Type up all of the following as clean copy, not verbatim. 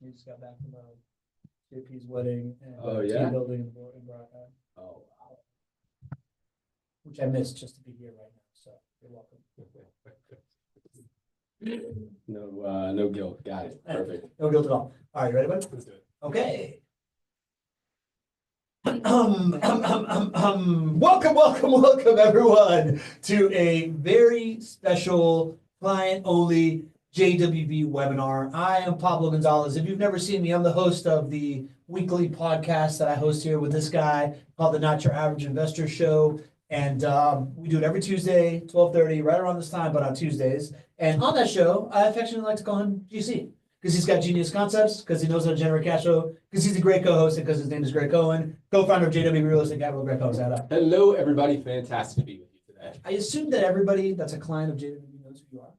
We just got back from JP's wedding and Oh, yeah? team building in Brockton, Oh, wow. which I missed just to be here right now. So you're welcome. No guilt. Got it. Perfect. No guilt at all. All right, you ready, bud? Let's do it. Okay. Welcome everyone to a very special client-only JWB webinar. I am Pablo Gonzalez. If you've never seen me, I'm the host of the weekly podcast that I host here with this guy called the Not Your Average Investor Show. And we do it every Tuesday, 12:30, right around this time, but on Tuesdays. And on that show, I affectionately like to call him GC because he's got genius concepts, because he knows how to generate cash flow, because he's a great co-host, and because his name is Greg Cohen, co-founder of JW Real Estate Capital. Greg Cohen, shout out. Hello, everybody. Fantastic to be with you today. I assume that everybody that's a client of JW knows who you are.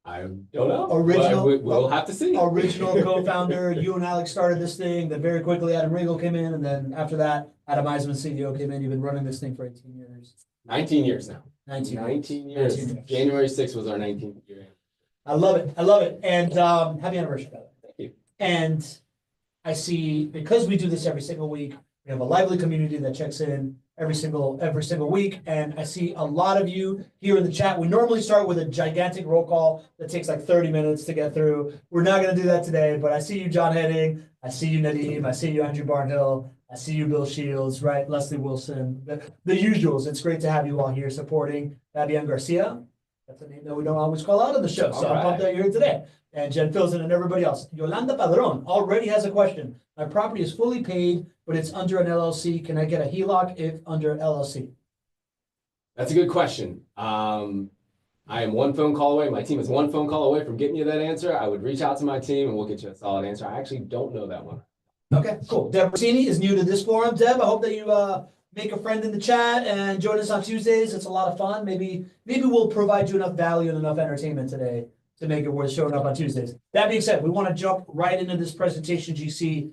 I don't know. Original- But we'll have to see. Original co-founder, you and Alex started this thing, then very quickly Adam Riegel came in, and then after that, Adam Eisman, CEO, came in. You've been running this thing for 18 years. 19 years now. 19 years. 19 years. 19 years. January 6th was our 19th year. I love it. I love it. And happy anniversary, brother. Thank you. And I see, because we do this every single week, we have a lively community that checks in every single week. And I see a lot of you here in the chat. We normally start with a gigantic roll call that takes like 30 minutes to get through. We're not going to do that today, but I see you, John Heading. I see you, Nadeem. I see you, Andrew Barnhill. I see you, Bill Shields, right? Leslie Wilson, the usuals. It's great to have you all here supporting Fabian Garcia. That's a name that we don't always call out on the show. So All I'm pumped right. that you're here today. And Jen Filson and everybody else. Yolanda Padron already has a question. My property is fully paid, but it's under an LLC. Can I get a HELOC if under LLC? That's a good question. I am one phone call away. My team is one phone call away from getting you that answer. I would reach out to my team and we'll get you a solid answer. I actually don't know that one. Okay, cool. Deb Rossini is new to this forum. Deb, I hope that you make a friend in the chat and join us on Tuesdays. It's a lot of fun. Maybe we'll provide you enough value and enough entertainment today to make it worth showing up on Tuesdays. That being said, we want to jump right into this presentation, GC.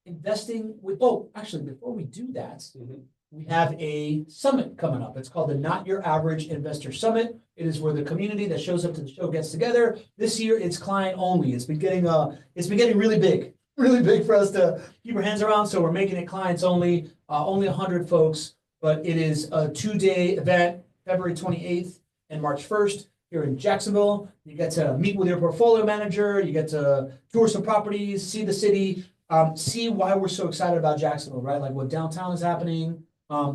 Investing with, actually, before we do that, we have a summit coming up. It's called the Not Your Average Investor Summit. It is where the community that shows up to the show gets together. This year, it's client only. It's been getting really big for us to keep our hands around. So we're making it clients only, only 100 folks, but it is a 2-day event, February 28th and March 1st here in Jacksonville. You get to meet with your portfolio manager. You get to tour some properties, see the city, see why we're so excited about Jacksonville, right? Like what downtown is happening.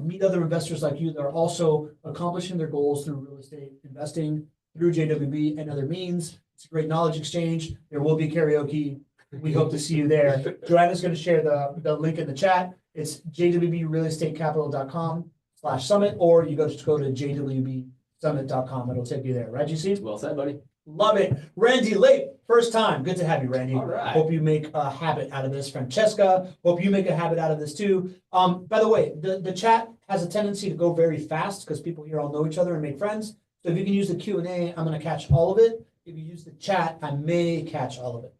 Meet other investors like you that are also accomplishing their goals through real estate investing, through JWB and other means. It's a great knowledge exchange. There will be karaoke. We hope to see you there. Joanna's going to share the link in the chat. It's jwbrealestatecapital.com/summit, or you go to jwbsummit.com. It'll take you there. Right, GC? Well said, buddy. Love it. Randy Late, first time. Good to have you, Randy. All right. Hope you make a habit out of this. Francesca, hope you make a habit out of this too. By the way, the chat has a tendency to go very fast because people here all know each other and make friends. So if you can use the Q&A, I'm going to catch all of it. If you use the chat, I may catch all of it.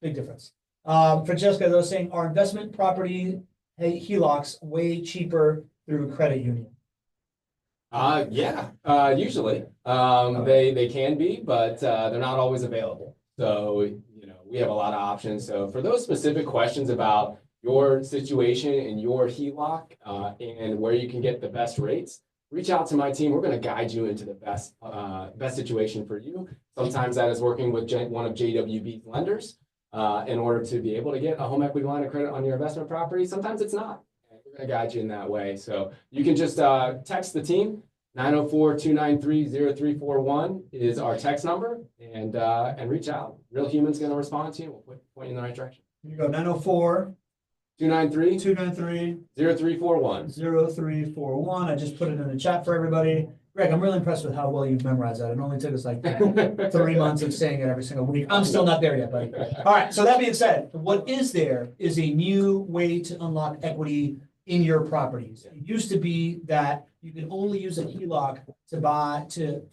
Big difference. Francesca, though, saying our investment property HELOCs way cheaper through credit union. Yeah, usually. They can be, but they're not always available. So, we have a lot of options. So for those specific questions about your situation and your HELOC and where you can get the best rates, reach out to my team. We're going to guide you into the best situation for you. Sometimes that is working with one of JWB's lenders in order to be able to get a home equity line of credit on your investment property. Sometimes it's not. We're going to guide you in that way. So you can just text the team. 904-293-0341 is our text number, and reach out. Real Human's going to respond to you. We'll point you in the right direction. Here you go, 904 293 293 0341. 0341. I just put it in the chat for everybody. Greg, I'm really impressed with how well you've memorized that. It only took us like 3 months of saying it every single week. I'm still not there yet, buddy. All right, so that being said, what is there is a new way to unlock equity in your properties. It used to be that you could only use a HELOC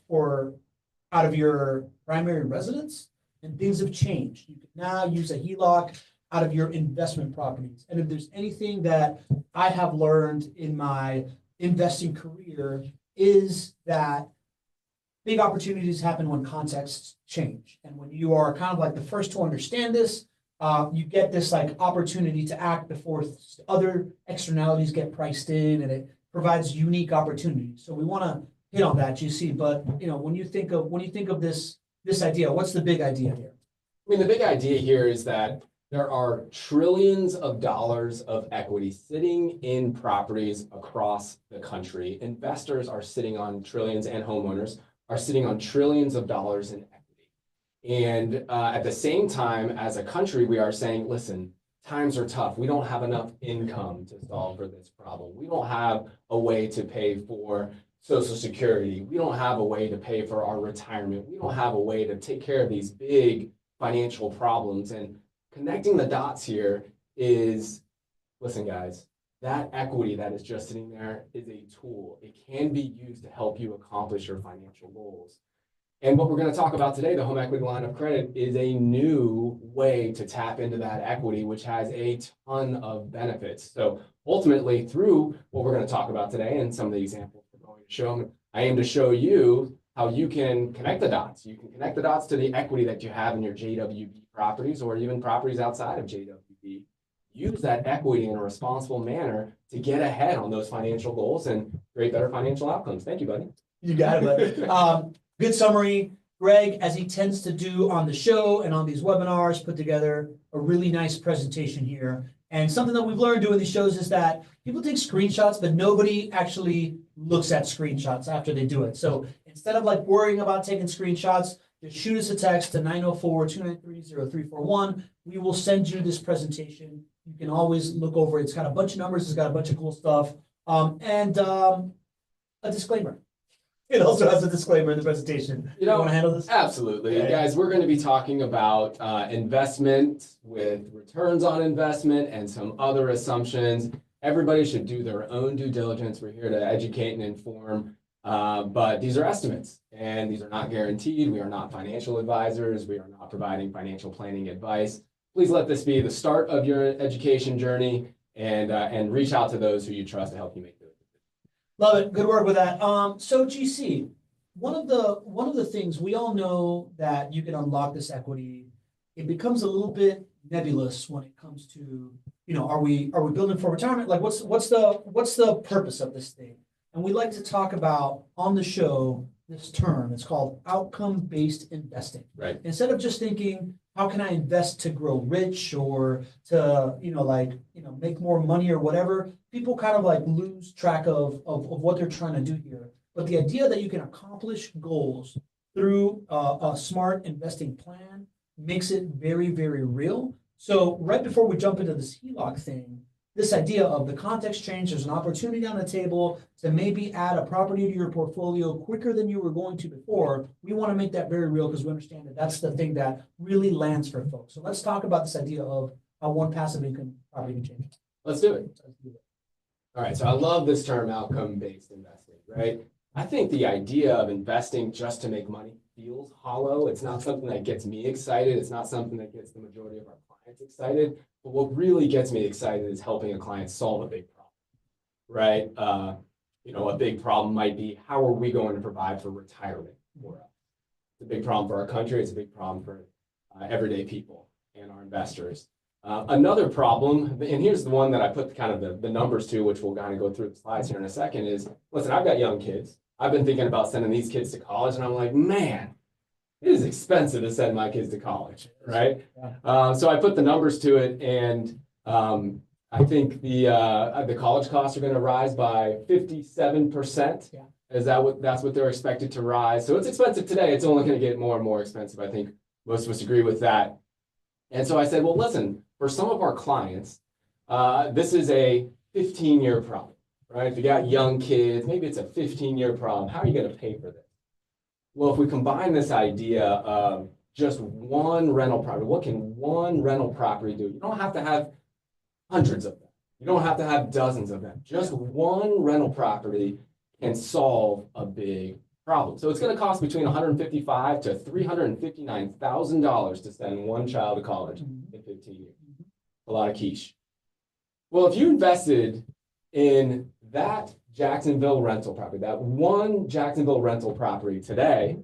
for out of your primary residence, and things have changed. You can now use a HELOC out of your investment properties. And if there's anything that I have learned in my investing career is that big opportunities happen when contexts change. And when you are kind of like the first to understand this, you get this like opportunity to act before other externalities get priced in, and it provides unique opportunities. So we want to hit on that, GC. But when you think of this idea, what's the big idea here? I mean, the big idea here is that there are trillions of dollars of equity sitting in properties across the country. Investors are sitting on trillions, and homeowners are sitting on trillions of dollars in equity. And at the same time, as a country, we are saying, listen, times are tough. We don't have enough income to solve for this problem. We don't have a way to pay for Social Security. We don't have a way to pay for our retirement. We don't have a way to take care of these big financial problems. And connecting the dots here is, listen, guys, that equity that is just sitting there is a tool. It can be used to help you accomplish your financial goals. And what we're going to talk about today, the home equity line of credit, is a new way to tap into that equity, which has a ton of benefits. So ultimately, through what we're going to talk about today and some of the examples we're going to show, I aim to show you how you can connect the dots. You can connect the dots to the equity that you have in your JWB properties, or even properties outside of JWB. Use that equity in a responsible manner to get ahead on those financial goals and create better financial outcomes. Thank you, buddy. You got it, buddy. Good summary. Greg, as he tends to do on the show and on these webinars, put together a really nice presentation here. And something that we've learned doing these shows is that people take screenshots, but nobody actually looks at screenshots after they do it. So instead of like worrying about taking screenshots, just shoot us a text to 904-293-0341. We will send you this presentation. You can always look over it. It's got a bunch of numbers. It's got a bunch of cool stuff. And a disclaimer. It also has a disclaimer in the presentation. You want to handle this? Absolutely. Yeah. Guys, we're going to be talking about investment with returns on investment and some other assumptions. Everybody should do their own due diligence. We're here to educate and inform, but these are estimates, and these are not guaranteed. We are not financial advisors. We are not providing financial planning advice. Please let this be the start of your education journey, and reach out to those who you trust to help you make those. Love it. Good work with that. So GC, one of the things we all know that you can unlock this equity, it becomes a little bit nebulous when it comes to, are we building for retirement? Like what's the purpose of this thing? And we like to talk about on the show this term. It's called outcome-based investing. Right. Instead of just thinking, how can I invest to grow rich or to, make more money or whatever, people kind of like lose track of what they're trying to do here. But the idea that you can accomplish goals through a smart investing plan makes it very, very real. So right before we jump into this HELOC thing, this idea of the context change, there's an opportunity on the table to maybe add a property to your portfolio quicker than you were going to before. We want to make that very real because we understand that that's the thing that really lands for folks. So let's talk about this idea of how one passive income property can change. Let's do it. All right, so I love this term outcome-based investing, right? I think the idea of investing just to make money feels hollow. It's not something that gets me excited. It's not something that gets the majority of our clients excited. But what really gets me excited is helping a client solve a big problem, right? A big problem might be, how are we going to provide for retirement for us? It's a big problem for our country. It's a big problem for everyday people and our investors. Another problem, and here's the one that I put kind of the numbers to, which we'll kind of go through the slides here in a second, is, listen, I've got young kids. I've been thinking about sending these kids to college, and I'm like, man, it is expensive to send my kids to college, right? Yeah. So I put the numbers to it, and I think the college costs are going to rise by 57%. Yeah. That's what they're expected to rise. So it's expensive today. It's only going to get more and more expensive. I think most of us agree with that. And so I said, well, listen, for some of our clients, this is a 15-year problem, right? If you got young kids, maybe it's a 15-year problem. How are you going to pay for this? Well, if we combine this idea of just one rental property, what can one rental property do? You don't have to have hundreds of them. You don't have to have dozens of them. Just one rental property can solve a big problem. So it's going to cost between $155,000 to $359,000 to send one child to college in 15 years. A lot of quiche. Well, if you invested in that Jacksonville rental property, that one Jacksonville rental property today,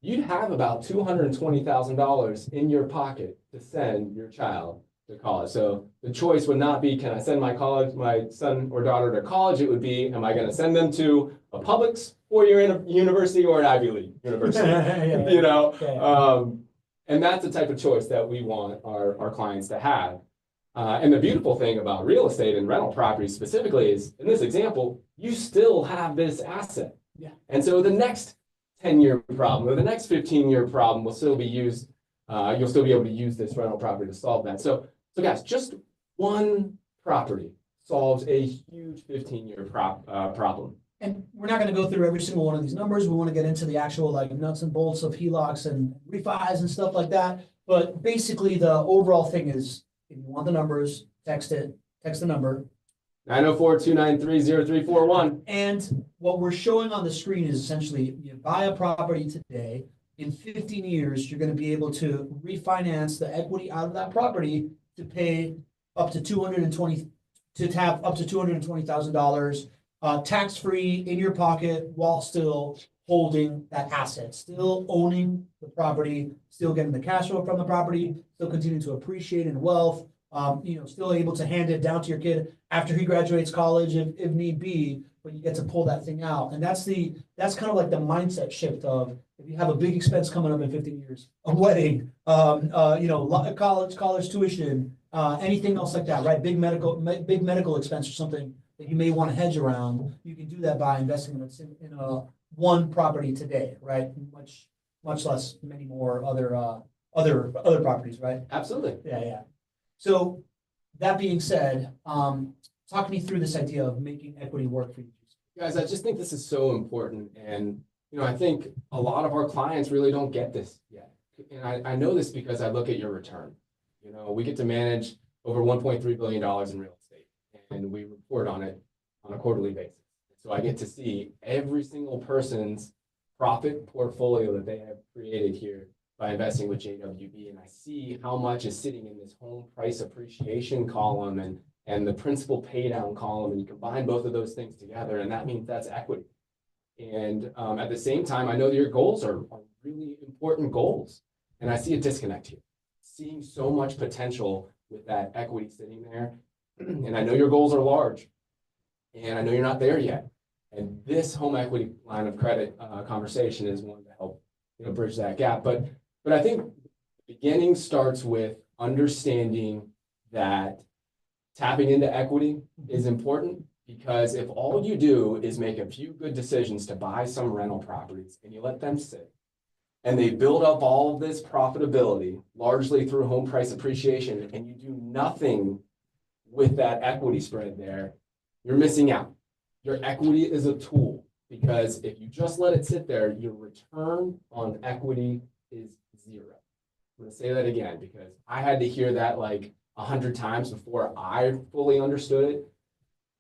you'd have about $220,000 in your pocket to send your child to college. So the choice would not be, can I send my son or daughter to college? It would be, am I going to send them to a public four-year university or an Ivy League university? Yeah, You know, yeah. and that's the type of choice that we want our clients to have. And the beautiful thing about real estate and rental property specifically is, in this example, you still have this asset. Yeah. And so the next 10-year problem or the next 15-year problem will still be used. You'll still be able to use this rental property to solve that. So guys, just one property solves a huge 15-year problem. And we're not gonna go through every single one of these numbers. We want to get into the actual like nuts and bolts of HELOCs and refis and stuff like that. But basically, the overall thing is, if you want the numbers, text the number. 904-293-0341. And what we're showing on the screen is essentially, you buy a property today, in 15 years, you're gonna be able to refinance the equity out of that property to pay up to have up to $220,000 tax-free in your pocket while still holding that asset, still owning the property, still getting the cash flow from the property, still continuing to appreciate in wealth, still able to hand it down to your kid after he graduates college if need be, but you get to pull that thing out. And that's kind of like the mindset shift of, if you have a big expense coming up in 15 years, a wedding, college tuition, anything else like that, right? Big medical expense or something that you may want to hedge around, you can do that by investing in a one property today, right? Much less many more other properties, right? Absolutely. Yeah. So that being said, talk me through this idea of making equity work for you. Guys, I just think this is so important. And, I think a lot of our clients really don't get this yet. And I know this because I look at your return. We get to manage over $1.3 billion in real estate, and we report on it on a quarterly basis. So I get to see every single person's profit portfolio that they have created here by investing with JWB. And I see how much is sitting in this home price appreciation column and the principal pay down column. And you combine both of those things together, and that means that's equity. And at the same time, I know that your goals are really important goals. And I see a disconnect here, seeing so much potential with that equity sitting there. And I know your goals are large, and I know you're not there yet. And this home equity line of credit conversation is one to help bridge that gap. But I think the beginning starts with understanding that tapping into equity is important, because if all you do is make a few good decisions to buy some rental properties and you let them sit, and they build up all of this profitability largely through home price appreciation, and you do nothing with that equity spread there, you're missing out. Your equity is a tool, because if you just let it sit there, your return on equity is zero. I'm going to say that again, because I had to hear that like 100 times before I fully understood it.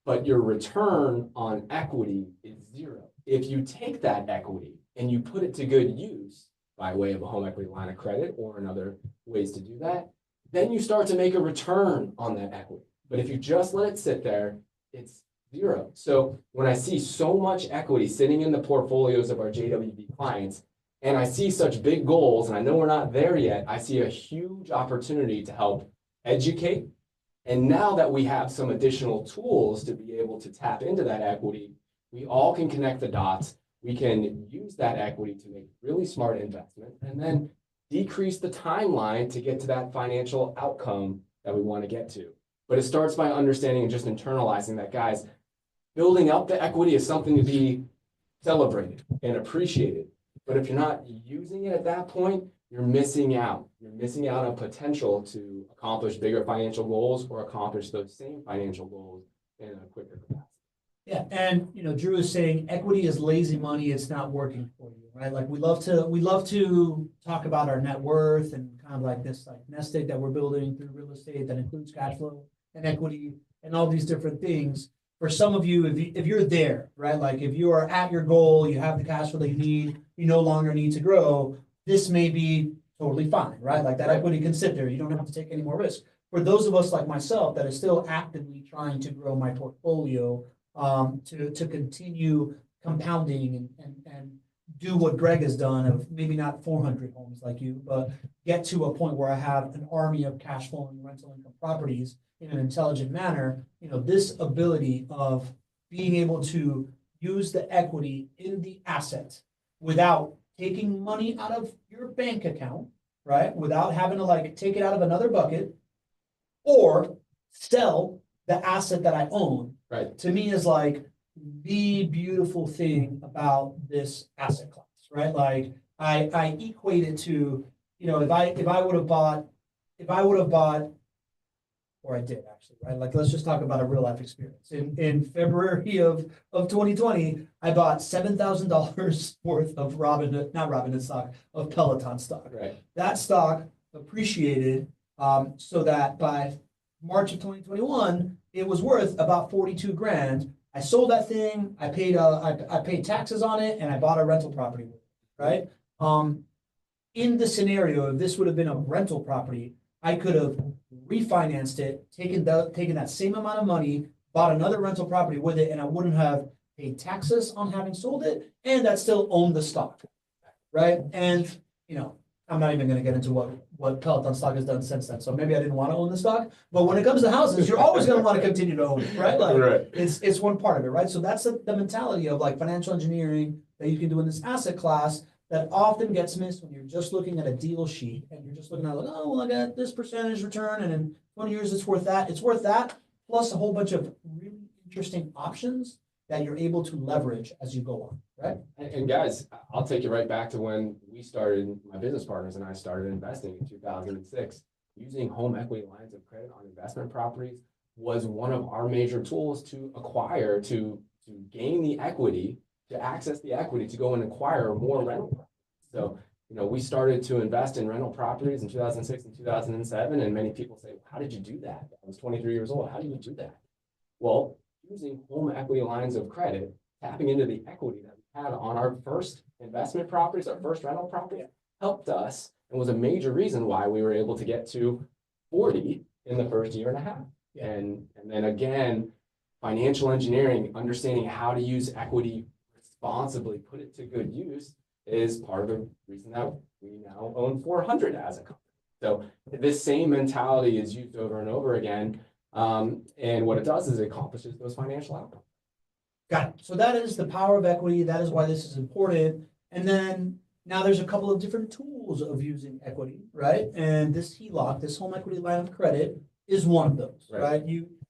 But your return on equity is zero. If you take that equity and you put it to good use by way of a home equity line of credit or in other ways to do that, then you start to make a return on that equity. But if you just let it sit there, it's zero. So when I see so much equity sitting in the portfolios of our JWB clients, and I see such big goals, and I know we're not there yet, I see a huge opportunity to help educate. And now that we have some additional tools to be able to tap into that equity, we all can connect the dots. We can use that equity to make really smart investment, and then decrease the timeline to get to that financial outcome that we want to get to. But it starts by understanding and just internalizing that, guys, building up the equity is something to be celebrated and appreciated. But if you're not using it at that point, you're missing out. You're missing out on potential to accomplish bigger financial goals or accomplish those same financial goals in a quicker capacity. Yeah, and Drew is saying equity is lazy money. It's not working for you, right? Like we love to talk about our net worth and kind of like this like nest egg that we're building through real estate that includes cash flow and equity and all these different things. For some of you, if you're there, right? Like if you are at your goal, you have the cash flow that you need, you no longer need to grow. This may be totally fine, right? Like that equity can sit there. You don't have to take any more risk. For those of us like myself that are still actively trying to grow my portfolio, to continue compounding and do what Greg has done of maybe not 400 homes like you, but get to a point where I have an army of cash flowing rental income properties in an intelligent manner. This ability of being able to use the equity in the asset without taking money out of your bank account, right? Without having to like take it out of another bucket or sell the asset that I own, Right. to me is like the beautiful thing about this asset class, right? Like I equate it to, if I would have bought, or I did actually, right? Like, let's just talk about a real life experience. In February of 2020, I bought $7,000 worth of not Robinhood stock, of Peloton stock. Right. That stock appreciated, so that by March of 2021, it was worth about 42 grand. I sold that thing, I paid taxes on it, and I bought a rental property with it, right? In the scenario, if this would have been a rental property, I could have refinanced it, taken that same amount of money, bought another rental property with it, and I wouldn't have paid taxes on having sold it, and I'd still own the stock, right? And, I'm not even gonna get into what Peloton stock has done since then, so maybe I didn't want to own the stock, but when it comes to houses, you're always gonna want to continue to own it, right? Like, Right. it's one part of it, right? So that's the mentality of like financial engineering that you can do in this asset class that often gets missed when you're just looking at a deal sheet and you're just looking at like, oh, well, I got this percentage return and in 20 years it's worth that. It's worth that, plus a whole bunch of really interesting options that you're able to leverage as you go on, right? And guys, I'll take you right back to when we started, my business partners and I started investing in 2006. Using home equity lines of credit on investment properties was one of our major tools to acquire, to gain the equity, to access the equity, to go and acquire more rental properties. So, we started to invest in rental properties in 2006 and 2007, and many people say, how did you do that? I was 23 years old. How do you do that? Well, using home equity lines of credit, tapping into the equity that we had on our first investment properties, our first rental property, helped us and was a major reason why we were able to get to 40 in the first year and a half. Yeah. And then again, financial engineering, understanding how to use equity responsibly, put it to good use, is part of the reason that we now own 400 as a company. So this same mentality is used over and over again. And what it does is it accomplishes those financial outcomes. Got it. So that is the power of equity. That is why this is important. And then now there's a couple of different tools of using equity, right? And this HELOC, this home equity line of credit, is one of those, right?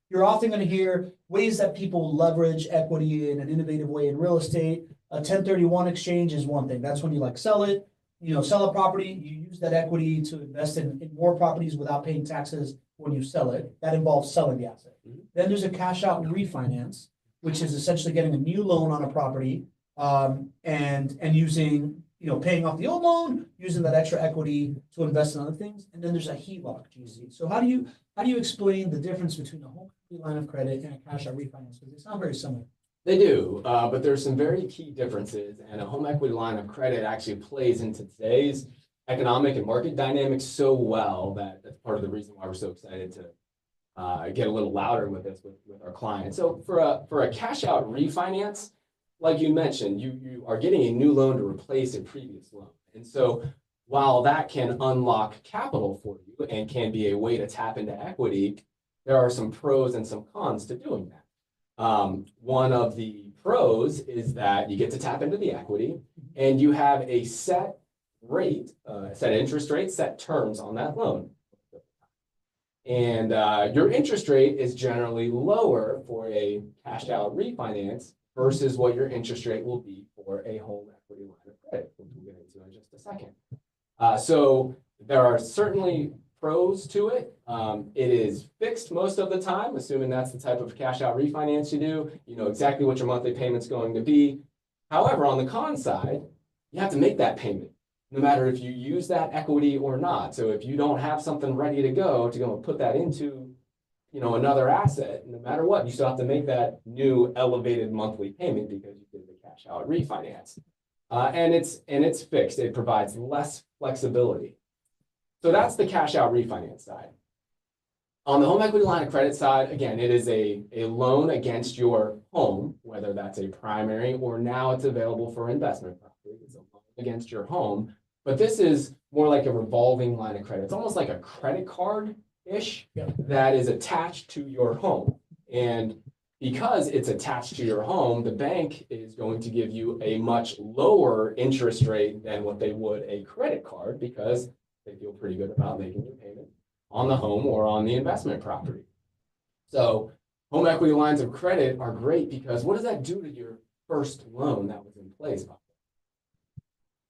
You're often going to hear ways that people leverage equity in an innovative way in real estate. A 1031 exchange is one thing. That's when you like sell it, sell a property, you use that equity to invest in more properties without paying taxes when you sell it. That involves selling the asset. Mhm. Then there's a cash out refinance, which is essentially getting a new loan on a property, and using, paying off the old loan, using that extra equity to invest in other things. And then there's a HELOC, GC. So how do you explain the difference between a home equity line of credit and a cash out refinance? Because they sound very similar. They do, but there's some very key differences, and a home equity line of credit actually plays into today's economic and market dynamics so well that that's part of the reason why we're so excited to get a little louder with this with our clients. So for a cash out refinance, like you mentioned, you are getting a new loan to replace a previous loan. And so while that can unlock capital for you and can be a way to tap into equity, there are some pros and some cons to doing that. One of the pros is that you get to tap into the equity and you have a set rate, set interest rate, set terms on that loan. And your interest rate is generally lower for a cash out refinance versus what your interest rate will be for a home equity line of credit, which we'll get into in just a second. So there are certainly pros to it. It is fixed most of the time, assuming that's the type of cash out refinance you do. You know exactly what your monthly payment's going to be. However, on the con side, you have to make that payment, no matter if you use that equity or not. So if you don't have something ready to go and put that into, another asset, no matter what, you still have to make that new elevated monthly payment because you did the cash out refinance. And it's fixed. It provides less flexibility. So that's the cash out refinance side. On the home equity line of credit side, again, it is a loan against your home, whether that's a primary or now it's available for investment property. It's a loan against your home, but this is more like a revolving line of credit. It's almost like a credit card-ish that is attached to your home. And because it's attached to your home, the bank is going to give you a much lower interest rate than what they would a credit card because they feel pretty good about making your payment on the home or on the investment property. So home equity lines of credit are great because what does that do to your first loan that was in place?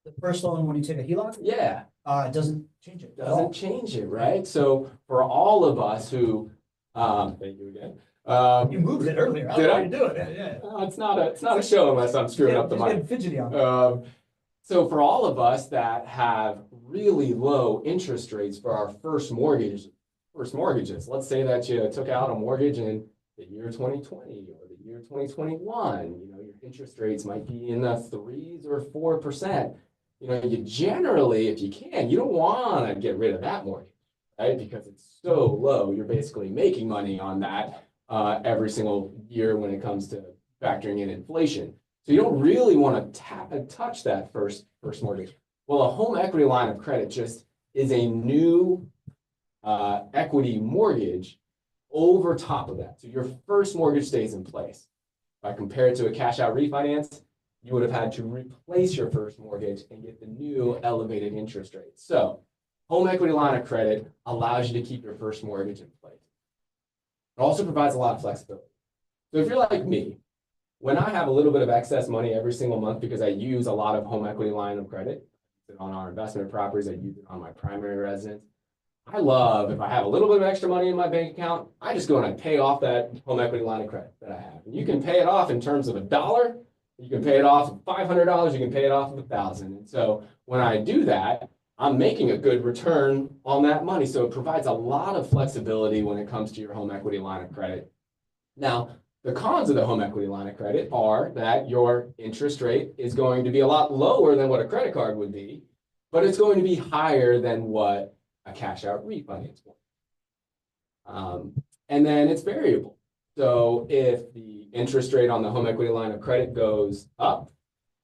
The first loan, when you take a HELOC, Yeah, it doesn't change it at doesn't all. change it, right? So for all of us who, thank you again. You moved it earlier. Did I? You do it. Yeah. It's not a show unless I'm screwing up the Just mic. getting fidgety on it. So for all of us that have really low interest rates for our first mortgages, let's say that you took out a mortgage in the year 2020 or the year 2021, your interest rates might be in the 3s or 4%. You generally, if you can, you don't want to get rid of that mortgage, right? Because it's so low, you're basically making money on that every single year when it comes to factoring in inflation. So you don't really want to touch that first mortgage. Well, a home equity line of credit just is a new equity mortgage over top of that. So your first mortgage stays in place. If I compare it to a cash out refinance, you would have had to replace your first mortgage and get the new elevated interest rate. So home equity line of credit allows you to keep your first mortgage in place. It also provides a lot of flexibility. So if you're like me, when I have a little bit of excess money every single month because I use a lot of home equity line of credit on our investment properties, I use it on my primary residence. I love if I have a little bit of extra money in my bank account, I just go and I pay off that home equity line of credit that I have. And you can pay it off in terms of $1, you can pay it off of $500, you can pay it off of $1,000. And so when I do that, I'm making a good return on that money. So it provides a lot of flexibility when it comes to your home equity line of credit. Now, the cons of the home equity line of credit are that your interest rate is going to be a lot lower than what a credit card would be, but it's going to be higher than what a cash out refinance would. And then it's variable. So if the interest rate on the home equity line of credit goes up,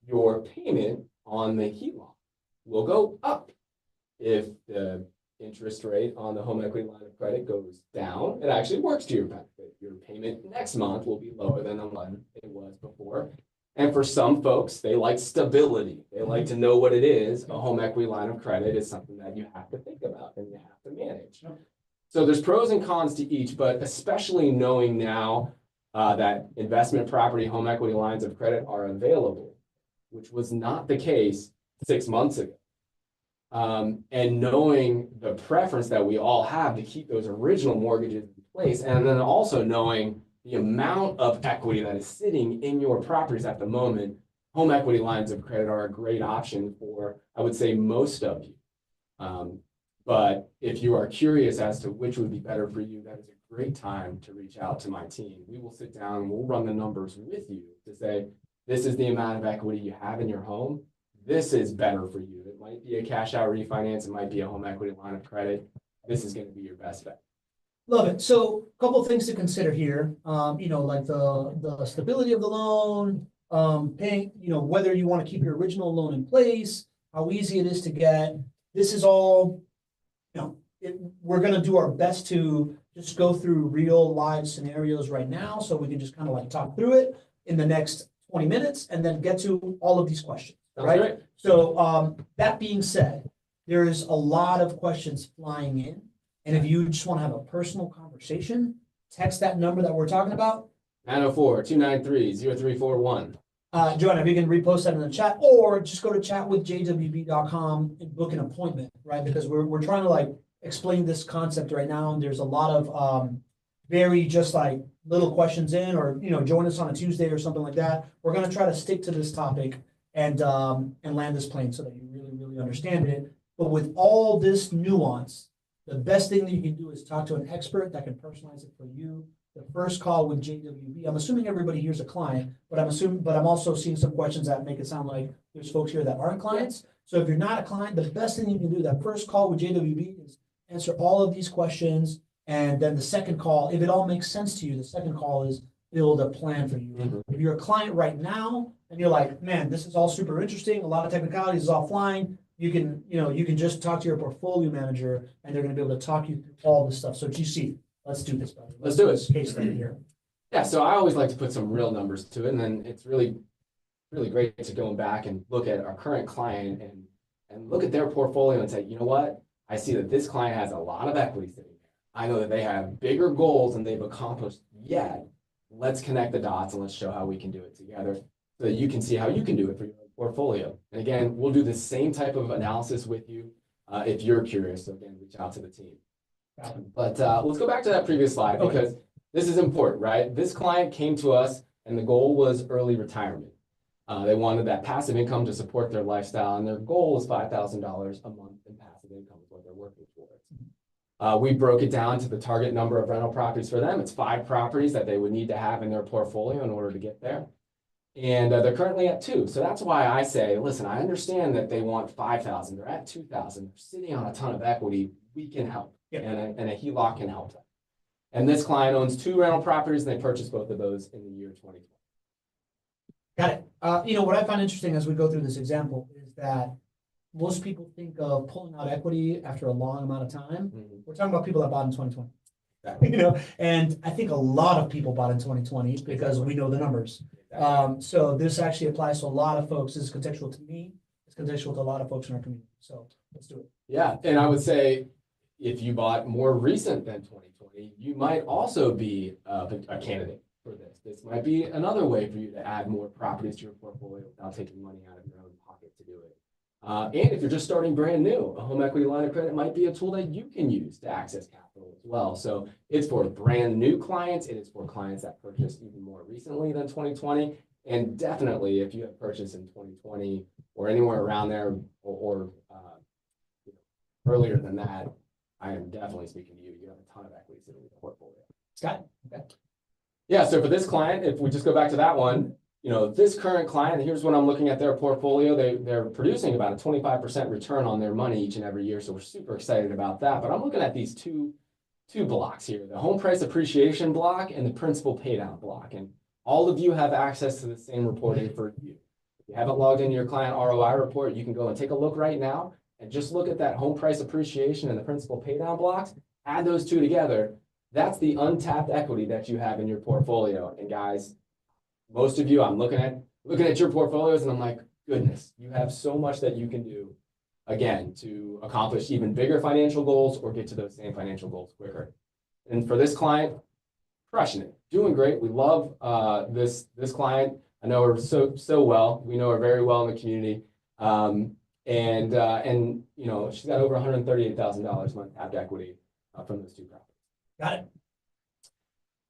your payment on the HELOC will go up. If the interest rate on the home equity line of credit goes down, it actually works to your benefit. Your payment next month will be lower than the one it was before. And for some folks, they like stability. They like to know what it is. A home equity line of credit is something that you have to think about and you have to manage. So there's pros and cons to each, but especially knowing now that investment property home equity lines of credit are available, which was not the case 6 months ago. And knowing the preference that we all have to keep those original mortgages in place, and then also knowing the amount of equity that is sitting in your properties at the moment, home equity lines of credit are a great option for, I would say, most of you. But if you are curious as to which would be better for you, that is a great time to reach out to my team. We will sit down and we'll run the numbers with you to say, this is the amount of equity you have in your home. This is better for you. It might be a cash out refinance. It might be a home equity line of credit. This is going to be your best bet. Love it. So a couple of things to consider here, like the stability of the loan, paying, whether you want to keep your original loan in place, how easy it is to get. This is all, we're going to do our best to just go through real live scenarios right now. So we can just kind of like talk through it in the next 20 minutes and then get to all of these questions. Right? So that being said, there is a lot of questions flying in. And if you just want to have a personal conversation, text that number that we're talking about. 904-293-0341. Joanna, if you can repost that in the chat, or just go to chatwithjwb.com and book an appointment, right? Because we're trying to like explain this concept right now. And there's a lot of very just like little questions in, or join us on a Tuesday or something like that. We're going to try to stick to this topic and land this plane so that you really, really understand it. But with all this nuance, the best thing that you can do is talk to an expert that can personalize it for you. The first call with JWB, I'm assuming everybody here's a client, but I'm also seeing some questions that make it sound like there's folks here that aren't clients. So if you're not a client, the best thing you can do, that first call with JWB, is answer all of these questions And then the second call, if it all makes sense to you, the second call is build a plan for you. Mhm. If you're a client right now and you're like, man, this is all super interesting, a lot of technicalities is all flying, you can just talk to your portfolio manager and they're gonna be able to talk you through all this stuff. So GC, let's do this, buddy. Let's do it. This case study here. Yeah, so I always like to put some real numbers to it, and then it's really great to go back and look at our current client and look at their portfolio and say, you know what? I see that this client has a lot of equity sitting there. I know that they have bigger goals than they've accomplished yet. Let's connect the dots and let's show how we can do it together so that you can see how you can do it for your portfolio. And again, we'll do the same type of analysis with you if you're curious. So again, reach out to the team. But let's go back to that previous slide because this is important, right? This client came to us and the goal was early retirement. They wanted that passive income to support their lifestyle, and their goal was $5,000 a month in passive income is what they're working towards. We broke it down to the target number of rental properties for them. It's 5 properties that they would need to have in their portfolio in order to get there. And they're currently at 2. So that's why I say, listen, I understand that they want 5,000. They're at 2,000. They're sitting on a ton of equity. We can help, and a HELOC can help them. And this client owns 2 rental properties, and they purchased both of those in the year 2020. Got it. What I find interesting as we go through this example is that most people think of pulling out equity after a long amount of time. Mm-hmm. We're talking about people that bought in 2020. Exactly. And I think a lot of people bought in 2020 because we know the numbers. Exactly. So this actually applies to a lot of folks. This is contextual to me. It's contextual to a lot of folks in our community. So let's do it. Yeah, and I would say if you bought more recent than 2020, you might also be a candidate for this. This might be another way for you to add more properties to your portfolio without taking money out of your own pocket to do it. And if you're just starting brand new, a home equity line of credit might be a tool that you can use to access capital as well. So it's for brand new clients. It is for clients that purchased even more recently than 2020. And definitely if you have purchased in 2020 or anywhere around there or earlier than that, I am definitely speaking to you. You have a ton of equity sitting in your portfolio. Scott? Okay. Yeah, so for this client, if we just go back to that one, this current client, here's when I'm looking at their portfolio. They're producing about a 25% return on their money each and every year. So we're super excited about that. But I'm looking at these two blocks here, the home price appreciation block and the principal paydown block. And all of you have access to the same reporting for you. If you haven't logged into your client ROI report, you can go and take a look right now and just look at that home price appreciation and the principal paydown blocks, add those two together. That's the untapped equity that you have in your portfolio. And guys, most of you, I'm looking at your portfolios and I'm like, goodness, you have so much that you can do, again, to accomplish even bigger financial goals or get to those same financial goals quicker. And for this client, crushing it, doing great. We love this client. I know her so well. We know her very well in the community. And she's got over $138,000 month tapped equity from those 2 properties. Got it.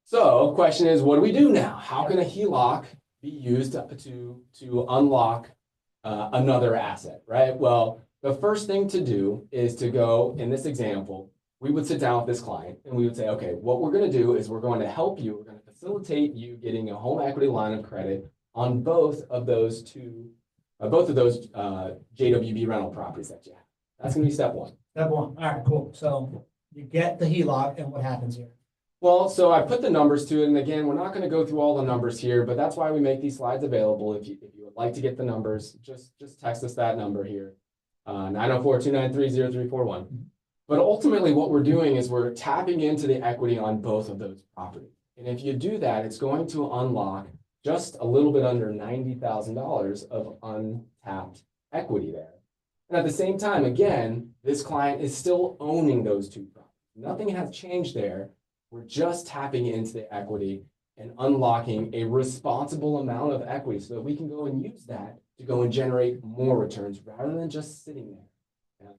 So question is, what do we do now? How can a HELOC be used to unlock another asset, right? Well, the first thing to do is to go, in this example, we would sit down with this client and we would say, okay, what we're going to do is we're going to help you. We're going to facilitate you getting a home equity line of credit on both of those JWB rental properties that you have. That's going to be step 1. Step 1. All right, cool. So you get the HELOC and what happens here? Well, so I put the numbers to it, and again, we're not going to go through all the numbers here, but that's why we make these slides available. If you would like to get the numbers, just text us that number here, 904-293-0341. But ultimately, what we're doing is we're tapping into the equity on both of those properties. And if you do that, it's going to unlock just a little bit under $90,000 of untapped equity there. And at the same time, again, this client is still owning those 2 properties. Nothing has changed there. We're just tapping into the equity and unlocking a responsible amount of equity so that we can go and use that to go and generate more returns rather than just sitting there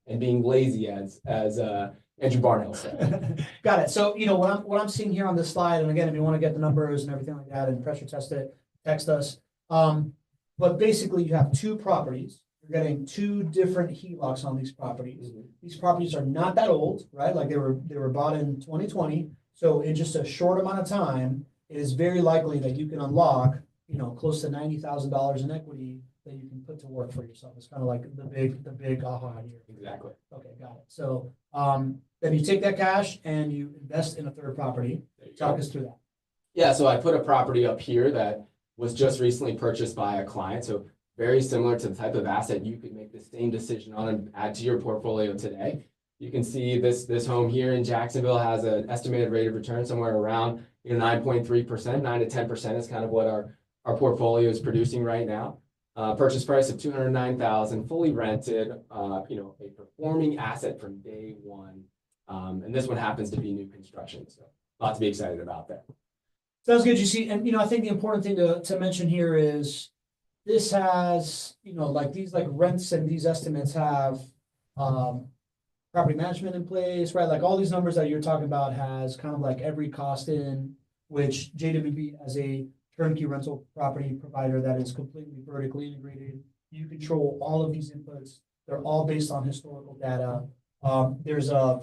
and being lazy, as Andrew Barnhill said. Got it. So, what I'm seeing here on this slide, and again, if you want to get the numbers and everything like that and pressure test it, text us. But basically, you have 2 properties. You're getting 2 different HELOCs on these properties. Mm-hmm. These properties are not that old, right? Like they were bought in 2020. So in just a short amount of time, it is very likely that you can unlock, close to $90,000 in equity that you can put to work for yourself. It's kind of like the big aha here. Exactly. Okay, got it. So Then you take that cash and you invest in a third property. There you Talk go. us through that. Yeah, so I put a property up here that was just recently purchased by a client. So very similar to the type of asset you could make the same decision on and add to your portfolio today. You can see this home here in Jacksonville has an estimated rate of return somewhere around 9.3%, 9 to 10% is kind of what our portfolio is producing right now. Purchase price of $209,000, fully rented, a performing asset from day one. And this one happens to be new construction, so a lot to be excited about there. Sounds good. You see, and I think the important thing to mention here is this has, like these like rents and these estimates have property management in place, right? Like all these numbers that you're talking about has kind of like every cost in, which JWB as a turnkey rental property provider that is completely vertically integrated. You control all of these inputs. They're all based on historical data. There's a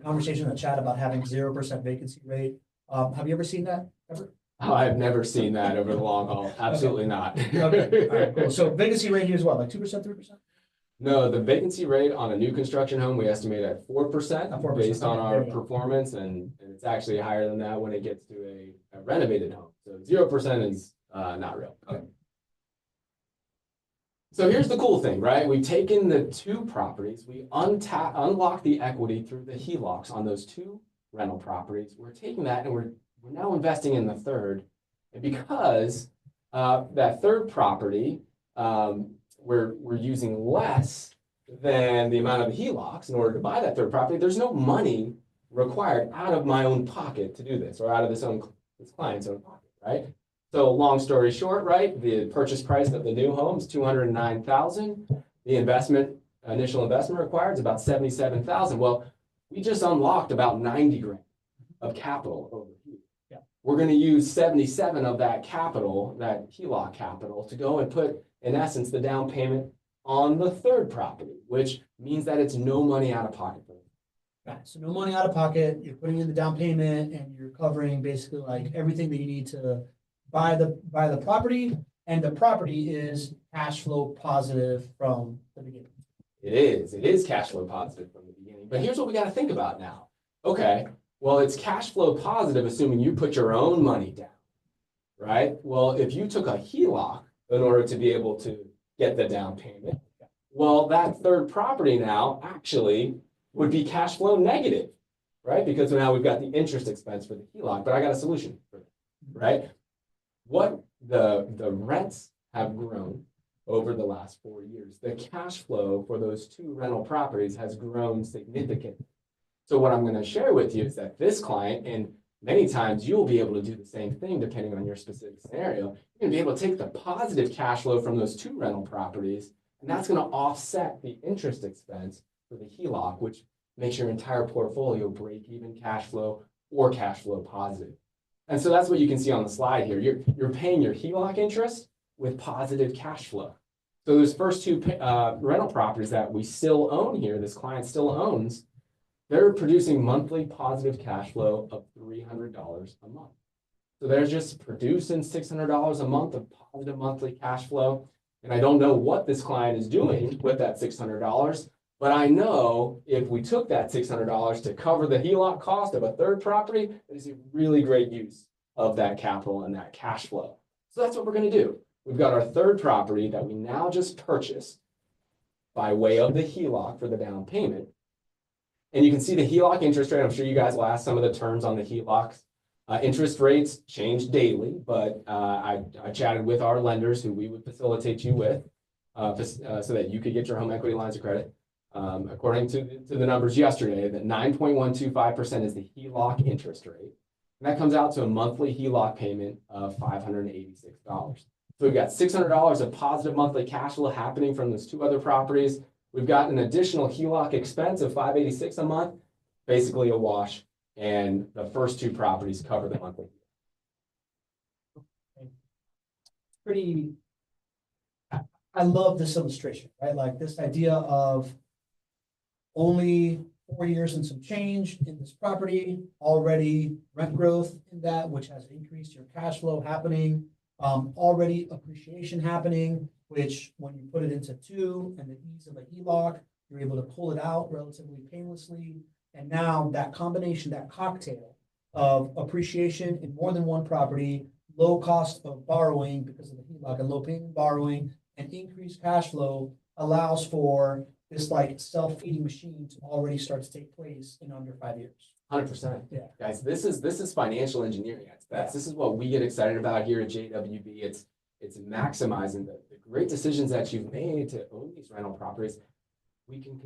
conversation in the chat about having 0% vacancy rate. Have you ever seen that ever? Oh, I've never seen that over the long haul. Absolutely not. Okay, all right, cool. So vacancy rate here is what, like 2%, 3%? No, the vacancy rate on a new construction home, we estimate at 4% At 4%, based on okay, our there you go. performance, and it's actually higher than that when it gets to a renovated home. So 0% is not real. Okay. So here's the cool thing, right? We've taken the two properties, we unlock the equity through the HELOCs on those two rental properties. We're taking that and we're now investing in the third. And because that third property, we're using less than the amount of HELOCs in order to buy that third property, there's no money required out of my own pocket to do this, or out of this client's own pocket, right? So long story short, right, the purchase price of the new home is $209,000. The initial investment required is about $77,000. Well, we just unlocked about 90 grand of capital over here. Yeah. We're going to use 77 of that capital, that HELOC capital, to go and put, in essence, the down payment on the third property, which means that it's no money out of pocket for them. Right, so no money out of pocket, you're putting in the down payment and you're covering basically like everything that you need to buy the property, and the property is cash flow positive from the beginning. It is cash flow positive from the beginning. But here's what we got to think about now. Okay, well, it's cash flow positive assuming you put your own money down, right? Well, if you took a HELOC in order to be able to get the down payment, well, that third property now actually would be cash flow negative, right? Because now we've got the interest expense for the HELOC, but I got a solution for that, right? What the rents have grown over the last 4 years, the cash flow for those two rental properties has grown significantly. So what I'm going to share with you is that this client, and many times you'll be able to do the same thing depending on your specific scenario, you're going to be able to take the positive cash flow from those two rental properties, and that's going to offset the interest expense for the HELOC, which makes your entire portfolio break even cash flow or cash flow positive. And so that's what you can see on the slide here. You're paying your HELOC interest with positive cash flow. So those first two rental properties that we still own here, this client still owns, they're producing monthly positive cash flow of $300 a month. So they're just producing $600 a month of positive monthly cash flow. And I don't know what this client is doing with that $600, but I know if we took that $600 to cover the HELOC cost of a third property, it is a really great use of that capital and that cash flow. So that's what we're going to do. We've got our third property that we now just purchased by way of the HELOC for the down payment. And you can see the HELOC interest rate. I'm sure you guys will ask some of the terms on the HELOCs. Interest rates change daily, but I chatted with our lenders who we would facilitate you with so that you could get your home equity lines of credit. According to the numbers yesterday, that 9.125% is the HELOC interest rate. And that comes out to a monthly HELOC payment of $586. So we've got $600 of positive monthly cash flow happening from those two other properties. We've got an additional HELOC expense of $586 a month, basically a wash, and the first two properties cover the monthly. I love this illustration, right? Like this idea of only 4 years and some change in this property, already rent growth in that, which has increased your cash flow happening, already appreciation happening, which when you put it into two and the ease of a HELOC, you're able to pull it out relatively painlessly. And now that combination, that cocktail of appreciation in more than one property, low cost of borrowing because of the HELOC and low payment borrowing, and increased cash flow allows for this like self-feeding machine to already start to take place in under 5 years. 100%. Yeah. Guys, this is financial engineering at its best. This is what we get excited about here at JWB. It's maximizing the great decisions that you've made to own these rental properties. We can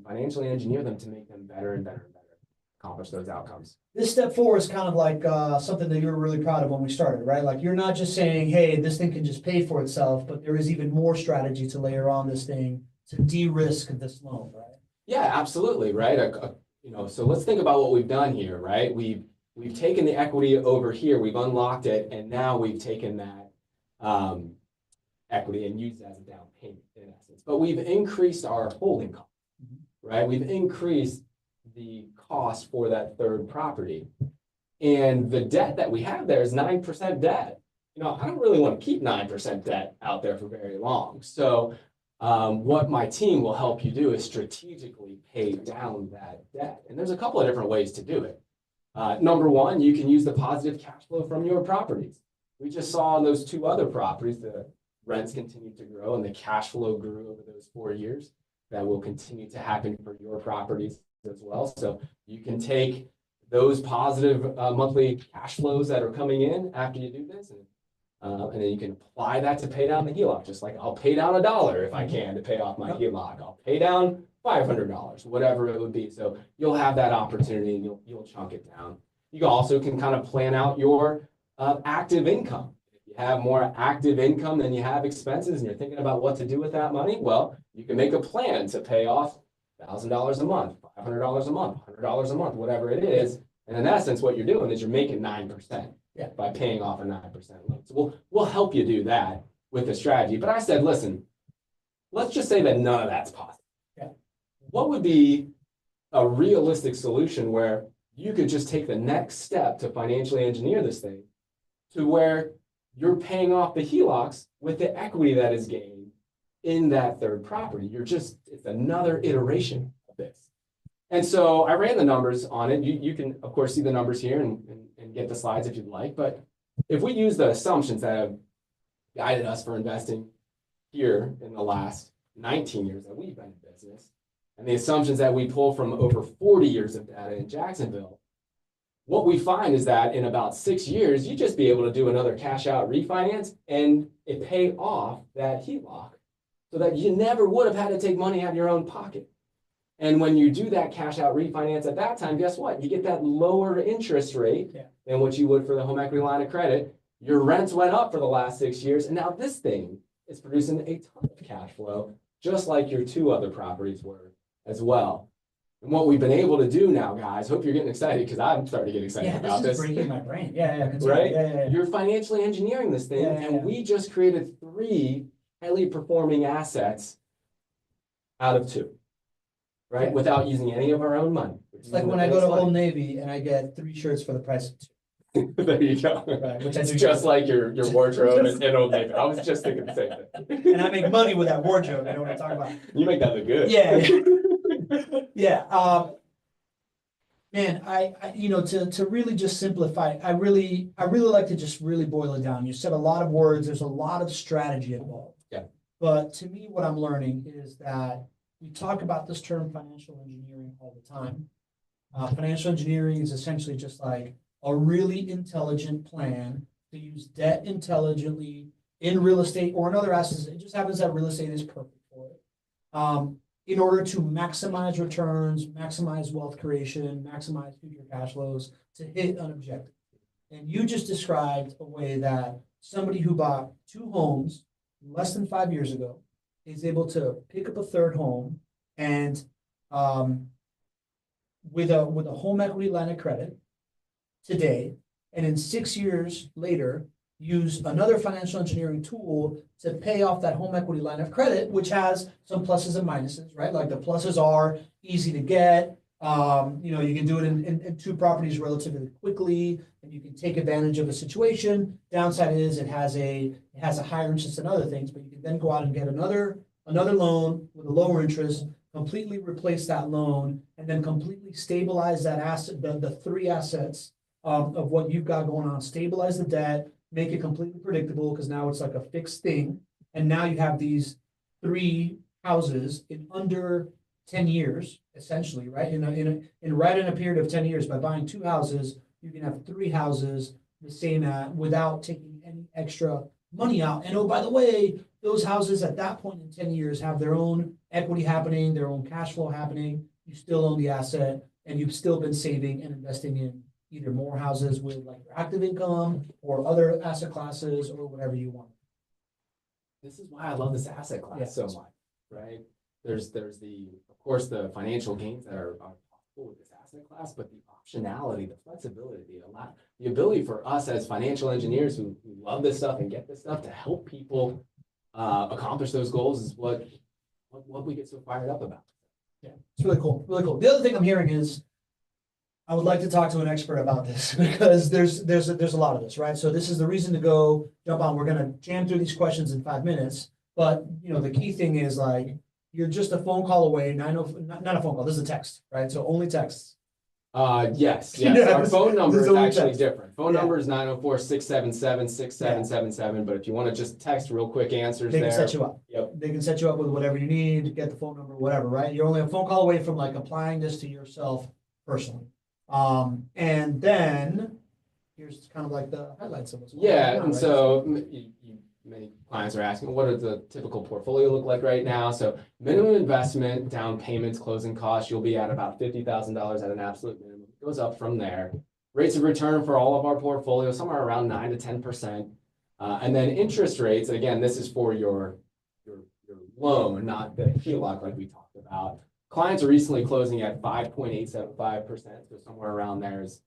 financially engineer them to make them better and better and better, accomplish those outcomes. This step 4 is kind of like something that you were really proud of when we started, right? Like you're not just saying, hey, this thing can just pay for itself, but there is even more strategy to layer on this thing to de-risk this loan, right? Yeah, absolutely, right? So let's think about what we've done here, right? We've taken the equity over here, we've unlocked it, and now we've taken that equity and used it as a down payment in essence. But we've increased our holding cost, right? We've increased the cost for that third property. And the debt that we have there is 9% debt. I don't really want to keep 9% debt out there for very long. So what my team will help you do is strategically pay down that debt. And there's a couple of different ways to do it. Number one, you can use the positive cash flow from your properties. We just saw on those 2 other properties, the rents continued to grow and the cash flow grew over those 4 years. That will continue to happen for your properties as well. So you can take those positive monthly cash flows that are coming in after you do this, and then you can apply that to pay down the HELOC. Just like I'll pay down $1 if I can to pay off my HELOC. I'll pay down $500, whatever it would be. So you'll have that opportunity and you'll chunk it down. You also can kind of plan out your active income. If you have more active income than you have expenses and you're thinking about what to do with that money, well, you can make a plan to pay off $1,000 a month, $500 a month, $100 a month, whatever it is. And in essence, what you're doing is you're making 9% by paying off a 9% loan. So we'll help you do that with the strategy. But I said, listen, let's just say that none of that's possible. Yeah. What would be a realistic solution where you could just take the next step to financially engineer this thing to where you're paying off the HELOCs with the equity that is gained in that third property? It's another iteration of this. And so I ran the numbers on it. You can, of course, see the numbers here and get the slides if you'd like. But if we use the assumptions that have guided us for investing here in the last 19 years that we've been in business, and the assumptions that we pull from over 40 years of data in Jacksonville, what we find is that in about 6 years, you just be able to do another cash out refinance and it pay off that HELOC so that you never would have had to take money out of your own pocket. And when you do that cash out refinance at that time, guess what? You get that lower interest rate than what you would for the home equity line of credit. Your rents went up for the last 6 years, and now this thing is producing a ton of cash flow, just like your 2 other properties were as well. And what we've been able to do now, guys, hope you're getting excited because I'm starting to get excited about this. This is breaking my brain. Right? Yeah. You're financially engineering this thing, and we just created 3 highly performing assets out of 2. Right? Without using any of our own money. It's like when I go to Old Navy and I get 3 shirts for the price of 2. There you go. Right, which It's just like your wardrobe and Old Navy. I was just thinking the same thing. And I make money with that wardrobe. I know what I'm talking about. You make that look good. Yeah. Man, I to really just simplify, I really like to just really boil it down. You said a lot of words. There's a lot of strategy involved. Yeah. But to me, what I'm learning is that we talk about this term financial engineering all the time. Financial engineering is essentially just like a really intelligent plan to use debt intelligently in real estate or in other assets. It just happens that real estate is perfect for it. In order to maximize returns, maximize wealth creation, maximize future cash flows to hit an objective. And you just described a way that somebody who bought 2 homes less than 5 years ago is able to pick up a third home and with a home equity line of credit today, and in 6 years later, use another financial engineering tool to pay off that home equity line of credit, which has some pluses and minuses, right? Like the pluses are easy to get. You can do it in 2 properties relatively quickly, and you can take advantage of a situation. Downside is it has a higher interest than other things, but you can then go out and get another loan with a lower interest completely replace that loan, and then completely stabilize that asset, the three assets of what you've got going on, stabilize the debt, make it completely predictable, because now it's like a fixed thing. And now you have these three houses in under 10 years, essentially, right? In a period of 10 years, by buying two houses, you can have three houses the same without taking any extra money out. And oh, by the way, those houses at that point in 10 years have their own equity happening, their own cash flow happening. You still own the asset, and you've still been saving and investing in either more houses with like active income or other asset classes or whatever you want. This is why I love this asset class Yeah. so much, right? There's of course, the financial gains that are possible with this asset class, but the optionality, the flexibility, the ability for us as financial engineers who love this stuff and get this stuff to help people accomplish those goals is what we get so fired up about. Yeah, it's really cool, really cool. The other thing I'm hearing is I would like to talk to an expert about this because there's a lot of this, right? So this is the reason to go jump on. We're gonna jam through these questions in 5 minutes, but the key thing is like you're just a phone call away. Not a phone call. This is a text, right? So only texts. Yes. Yeah, Our phone number this is is only actually text. different. Phone Yeah. number is 904-677-6777. But if you want to just text real quick answers They can there. set you up. Yep. They can set you up with whatever you need, get the phone number, whatever, right? You're only a phone call away from like applying this to yourself personally. And then here's kind of like the highlights of what's going on Yeah, now, and right? so many clients are asking, what does the typical portfolio look like right now? So minimum investment, down payments, closing costs, you'll be at about $50,000 at an absolute minimum. It goes up from there. Rates of return for all of our portfolio, somewhere around 9 to 10%. And then interest rates, again, this is for your loan, not the HELOC like we talked about. Clients are recently closing at 5.875%, so somewhere around there is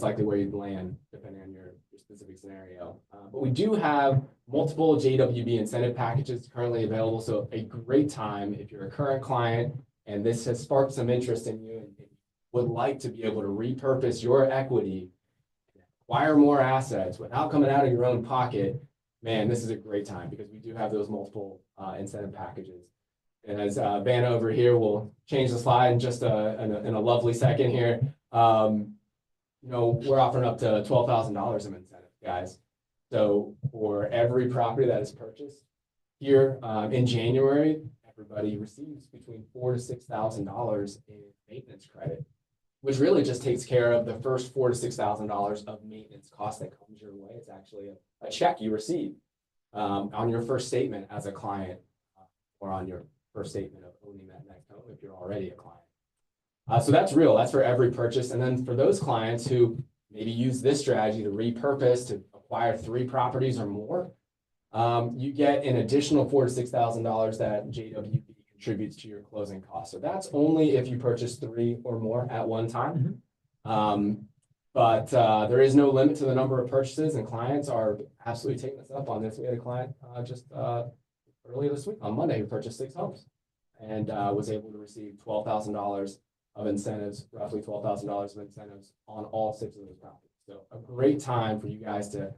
likely where you'd land depending on your specific scenario. But we do have multiple JWB incentive packages currently available, so a great time if you're a current client and this has sparked some interest in you and would like to be able to repurpose your equity, acquire more assets without coming out of your own pocket. Man, this is a great time because we do have those multiple incentive packages. And as Vanna over here will change the slide in just in a lovely second here. We're offering up to $12,000 of incentive, guys. So for every property that is purchased here in January, everybody receives between $4,000 to $6,000 in maintenance credit, which really just takes care of the first $4,000 to $6,000 of maintenance cost that comes your way. It's actually a check you receive on your first statement as a client or on your first statement of owning that next home if you're already a client. So that's real. That's for every purchase. And then for those clients who maybe use this strategy to repurpose to acquire 3 properties or more, you get an additional $4,000 to $6,000 that JWB contributes to your closing costs. So that's only if you purchase 3 or more at one time. But there is no limit to the number of purchases, and clients are absolutely taking us up on this. We had a client just earlier this week on Monday who purchased 6 homes and was able to receive $12,000 of incentives, roughly $12,000 of incentives on all 6 of those properties. So a great time for you guys to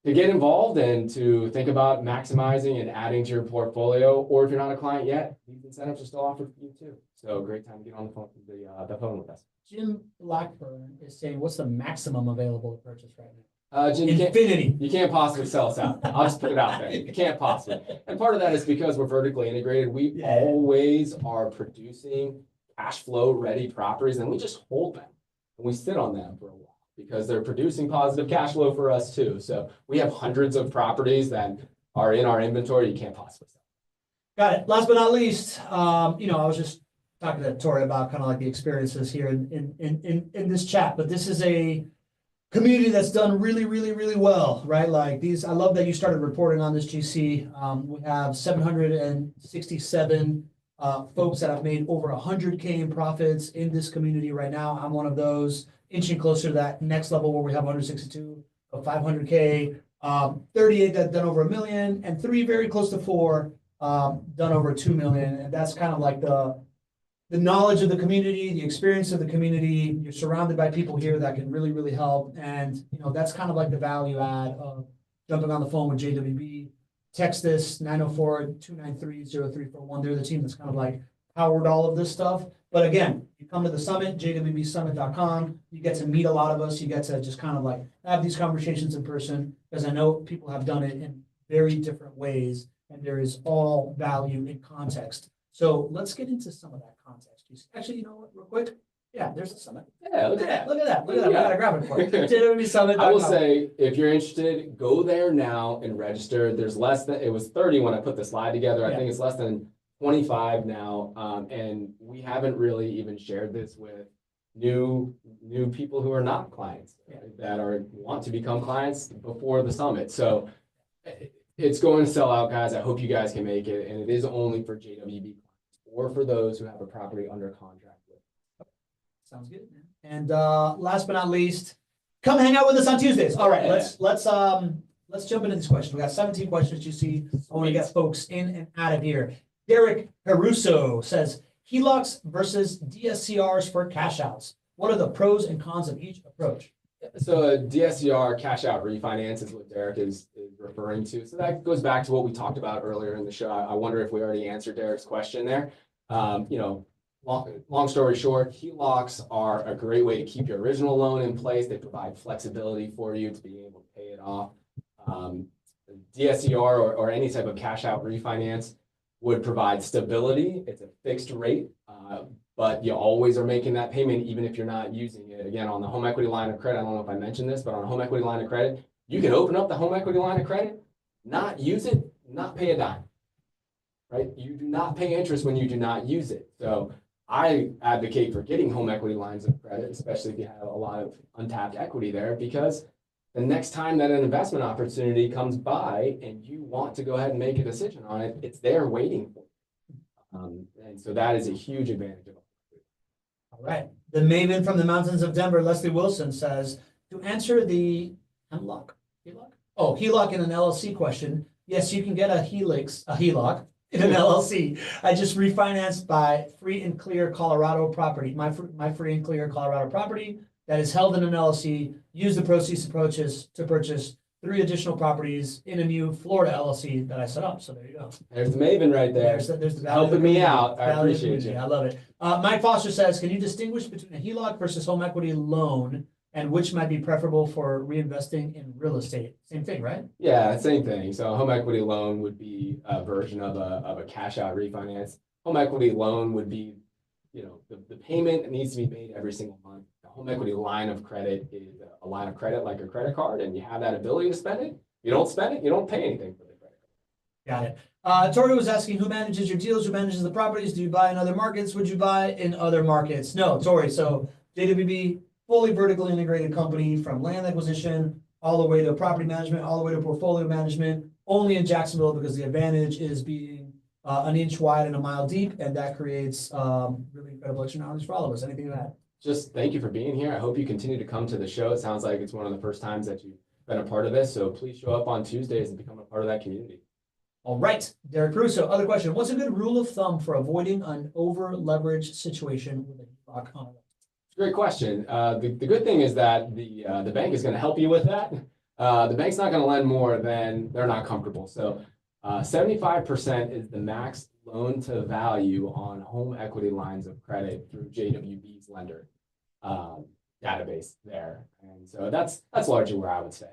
get involved and to think about maximizing and adding to your portfolio. Or if you're not a client yet, these incentives are still offered for you too. So great time to get on the phone with us. Jim Blackburn is saying, what's the maximum available to purchase right now? Jim, you can't possibly sell us out. I'll just put it out there. You can't possibly. And part of that is because we're vertically integrated. We always are producing cash flow ready properties, and we just hold them and we sit on them for a while because they're producing positive cash flow for us too. So we have hundreds of properties that are in our inventory you can't possibly sell. Got it. Last but not least, I was just talking to Tori about kind of like the experiences here in this chat, but this is a community that's done really, really, really well, right? Like I love that you started reporting on this, GC. We have 767 folks that have made over 100K in profits in this community right now. I'm one of those, inching closer to that next level where we have 162 of 500K, 38 that done over $1 million, and 3 very close to 4 done over $2 million. And that's kind of like the knowledge of the community, the experience of the community. You're surrounded by people here that can really, really help. And, that's kind of like the value add of jumping on the phone with JWB. Text this 904-293-0341. They're the team that's kind of like powered all of this stuff. But again, you come to the summit, jwbsummit.com, you get to meet a lot of us, you get to just kind of like have these conversations in person, because I know people have done it in very different ways, and there is all value in context. So let's get into some of that context. Actually, you know what, real quick? Yeah, there's the summit. Yeah, Look at that, look at that, look at that, we Yeah. got a graphic for it. jwbsummit.com. I will say, if you're interested, go there now and register. There's less than, it was 30 when I put the slide together. I Yeah. think it's less than 25 now. And we haven't really even shared this with new people who are not clients, that want to become clients before the summit. So it's going to sell out, guys. I hope you guys can make it. And it is only for JWB clients or for those who have a property under contract with. Sounds good, man. And last but not least, come hang out with us on Tuesdays. All right, Yeah. let's jump into this question. We got 17 questions. You see, I want to get folks in and out of here. Derek Caruso says HELOCs versus DSCRs for cash outs. What are the pros and cons of each approach? So a DSCR cash out refinance is what Derek is referring to. So that goes back to what we talked about earlier in the show. I wonder if we already answered Derek's question there. Long story short, HELOCs are a great way to keep your original loan in place. They provide flexibility for you to be able to pay it off. DSCR or any type of cash out refinance would provide stability. It's a fixed rate, but you always are making that payment even if you're not using it. Again, on the home equity line of credit, I don't know if I mentioned this, but on a home equity line of credit, you can open up the home equity line of credit, not use it, not pay a dime, right? You do not pay interest when you do not use it. So I advocate for getting home equity lines of credit, especially if you have a lot of untapped equity there, because the next time that an investment opportunity comes by and you want to go ahead and make a decision on it, it's there waiting for you. And so that is a huge advantage of it. All right. The maven from the mountains of Denver, Leslie Wilson, says, to answer the HELOC in an LLC question, yes, you can get a HELOC in an LLC. I just refinanced by Free and Clear Colorado property, my Free and Clear Colorado property that is held in an LLC. Use the proceeds to purchase 3 additional properties in a new Florida LLC that I set up. So there you go. There's the maven right there. There's the value Helping of the me community. out. I Value of the appreciate community. you. I love it. Mike Foster says, can you distinguish between a HELOC versus home equity loan, and which might be preferable for reinvesting in real estate? Same thing, right? Yeah, same thing. So a home equity loan would be a version of a cash out refinance. Home equity loan would be, the payment that needs to be made every single month. The home equity line of credit is a line of credit like a credit card, and you have that ability to spend it. You don't spend it, you don't pay anything for the credit card. Got it. Tori was asking, who manages your deals? Who manages the properties? Do you buy in other markets? Would you buy in other markets? No, Tori. So JWB, fully vertically integrated company, from land acquisition all the way to property management, all the way to portfolio management, only in Jacksonville, because the advantage is being an inch wide and a mile deep, and that creates really incredible externalities for all of us. Anything to add? Just thank you for being here. I hope you continue to come to the show. It sounds like it's one of the first times that you've been a part of this. So please show up on Tuesdays and become a part of that community. All right, Derek Caruso. Other question. What's a good rule of thumb for avoiding an over-leveraged situation with a HELOC on it? Great question. The good thing is that the bank is going to help you with that. The bank's not going to lend more than they're not comfortable. So 75% is the max loan to value on home equity lines of credit through JWB's lender database there. And so that's largely where I would say.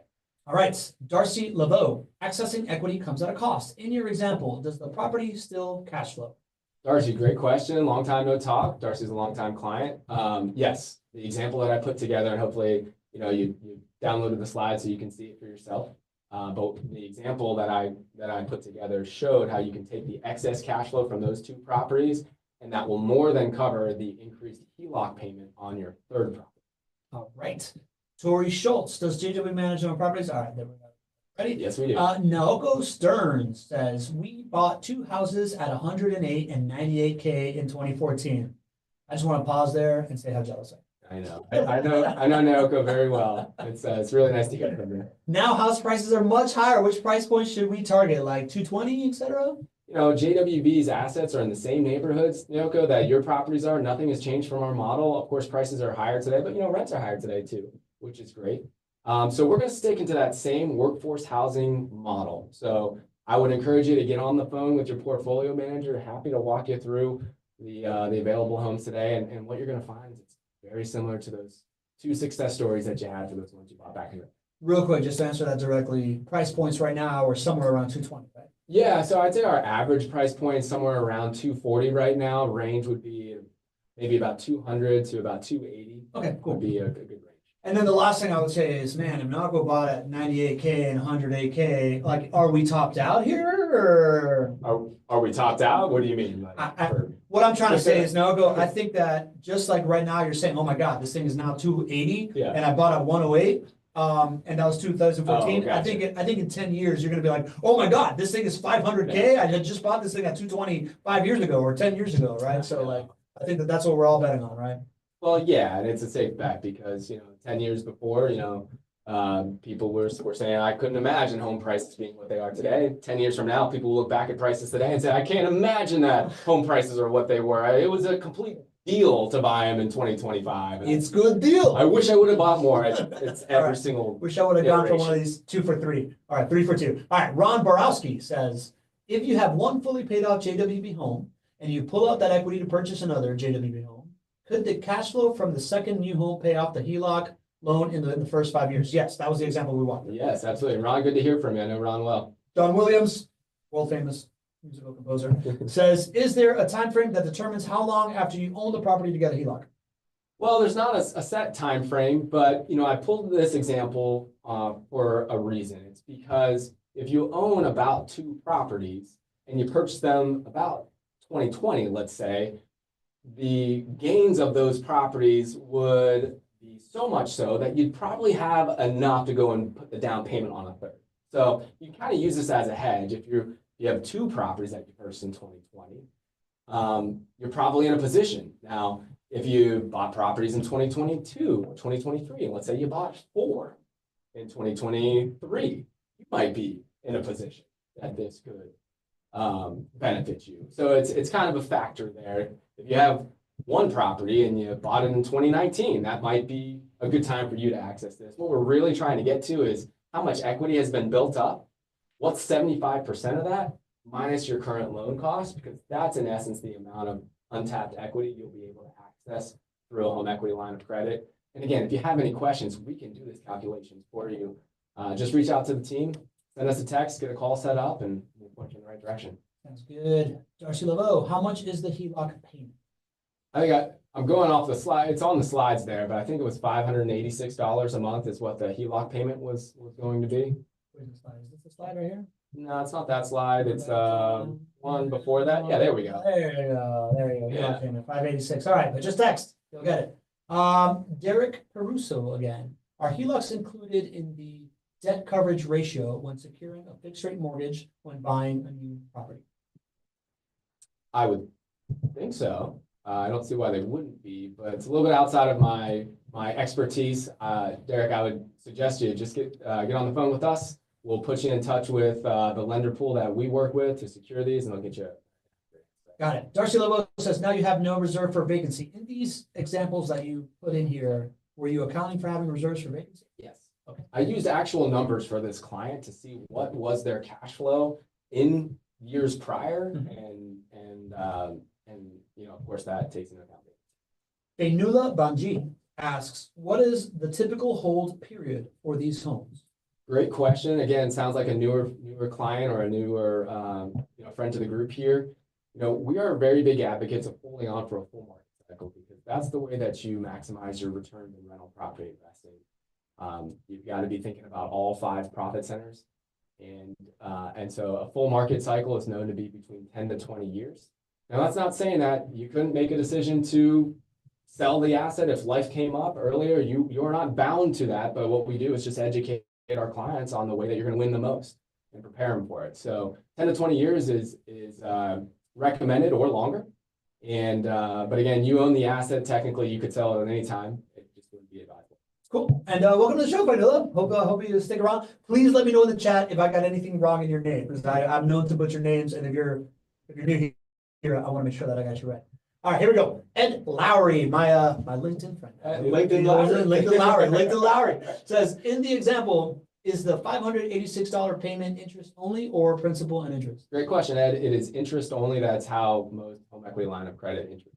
All right, Darcy Laveau. Accessing equity comes at a cost. In your example, does the property still cash flow? Darcy, great question. Long time no talk. Darcy's a longtime client. Yes, the example that I put together, and hopefully, you downloaded the slide so you can see it for yourself. But the example that I put together showed how you can take the excess cash flow from those 2 properties, and that will more than cover the increased HELOC payment on your 3rd property. All right. Tori Schultz. Does JW manage on properties? All right, there we go. Ready? Yes, we do. Naoko Stern says, we bought 2 houses at 108 and 98K in 2014. I just want to pause there and say how jealous I am. I know Naoko very well. It's really nice to hear from you. Now house prices are much higher. Which price point should we target? Like 220, etc.? JWB's assets are in the same neighborhoods, Naoko, that your properties are. Nothing has changed from our model. Of course, prices are higher today, but rents are higher today too, which is great. So we're going to stick into that same workforce housing model. So I would encourage you to get on the phone with your portfolio manager. Happy to walk you through the available homes today. And what you're gonna find is it's very similar to those 2 success stories that you had for those ones you bought back in the. Real quick, just to answer that directly, price points right now are somewhere around 220, right? Yeah, so I'd say our average price point is somewhere around 240 right now. Range would be maybe about 200 to about 280 Okay, would cool. be a good range. And then the last thing I would say is, man, if Nago bought at 98K and 108K, like, are we topped out here or? Are we topped out? What do you mean? What I'm trying to say is, Nago, I think that just like right now, you're saying, oh my God, this thing is now 280, Yeah. and I bought at 108. And that was 2014. Oh, I gotcha. think in 10 years, you're gonna be like, oh my God, this thing is 500K. I had just bought this thing at 220 5 years ago or 10 years ago, right? So like, I think that that's what we're all betting on, right? Well, yeah, and it's a safe bet because, 10 years before, people were saying, I couldn't imagine home prices being what they are today. 10 years from now, people will look back at prices today and say, I can't imagine that home prices are what they were. It was a complete deal to buy them in 2025. And It's good deal. I wish I would have bought more. It's every Right. single. Wish I would have gone for one of iteration. these 2 for 3. All right, 3 for 2. All right, Ron Borowski says, if you have one fully paid off JWB home and you pull out that equity to purchase another JWB home, could the cash flow from the second new home pay off the HELOC loan in the first 5 years? Yes, that was the example we wanted. Yes, absolutely. Ron, good to hear from you. I know Ron well. John Williams, world famous musical composer, says, is there a time frame that determines how long after you own the property to get a HELOC? Well, there's not a set time frame, but I pulled this example for a reason. It's because if you own about 2 properties and you purchase them about 2020, let's say, the gains of those properties would be so much so that you'd probably have enough to go and put the down payment on a third. So you kind of use this as a hedge. If you have 2 properties that you purchased in 2020, you're probably in a position. Now, if you bought properties in 2022 or 2023, and let's say you bought 4 in 2023, you might be in a position that this could benefit you. So it's kind of a factor there. If you have 1 property and you bought it in 2019, that might be a good time for you to access this. What we're really trying to get to is how much equity has been built up. What's 75% of that minus your current loan cost? Because that's in essence the amount of untapped equity you'll be able to access through a home equity line of credit. And again, if you have any questions, we can do this calculation for you. Just reach out to the team, send us a text, get a call set up, and we'll point you in the right direction. Sounds good. Darcy Laveau, how much is the HELOC payment? I think I'm going off the slide. It's on the slides there, but I think it was $586 a month is what the HELOC payment was going to be. Where's the slide? Is this the slide right here? No, it's not that slide. It's one before that. Yeah, there we go. There you go. There you go. Yeah. HELOC payment, 586. All right, but just text. You'll get it. Derek Caruso again. Are HELOCs included in the debt coverage ratio when securing a fixed rate mortgage when buying a new property? I would think so. I don't see why they wouldn't be, but it's a little bit outside of my expertise. Derek, I would suggest you just get on the phone with us. We'll put you in touch with the lender pool that we work with to secure these, and they'll get you. Got it. Darcy Lobo says, now you have no reserve for vacancy. In these examples that you put in here, were you accounting for having reserves for vacancy? Yes. Okay. I used actual numbers for this client to see what was their cash flow in years prior, and of course that takes into account. Benula Banji asks, what is the typical hold period for these homes? Great question. Again, sounds like a newer client or a newer friend to the group here. We are very big advocates of holding on for a full market cycle because that's the way that you maximize your return in rental property investing. You've got to be thinking about all 5 profit centers, and so a full market cycle is known to be between 10 to 20 years. Now, that's not saying that you couldn't make a decision to sell the asset if life came up earlier. You're not bound to that, but what we do is just educate our clients on the way that you're going to win the most and prepare them for it. So 10 to 20 years is recommended or longer. And but again, you own the asset. Technically, you could sell it at any time. It just wouldn't be advisable. Cool. And welcome to the show, Vanilla. Hope you stick around. Please let me know in the chat if I got anything wrong in your name, because I'm known to butcher names. And if you're new here, I want to make sure that I got you right. All right, here we go. Ed Lowry, my LinkedIn friend. LinkedIn Lowry. LinkedIn Lowry says, in the example, is the $586 payment interest only or principal and interest? Great question, Ed. It is interest only. That's how most home equity line of credit interest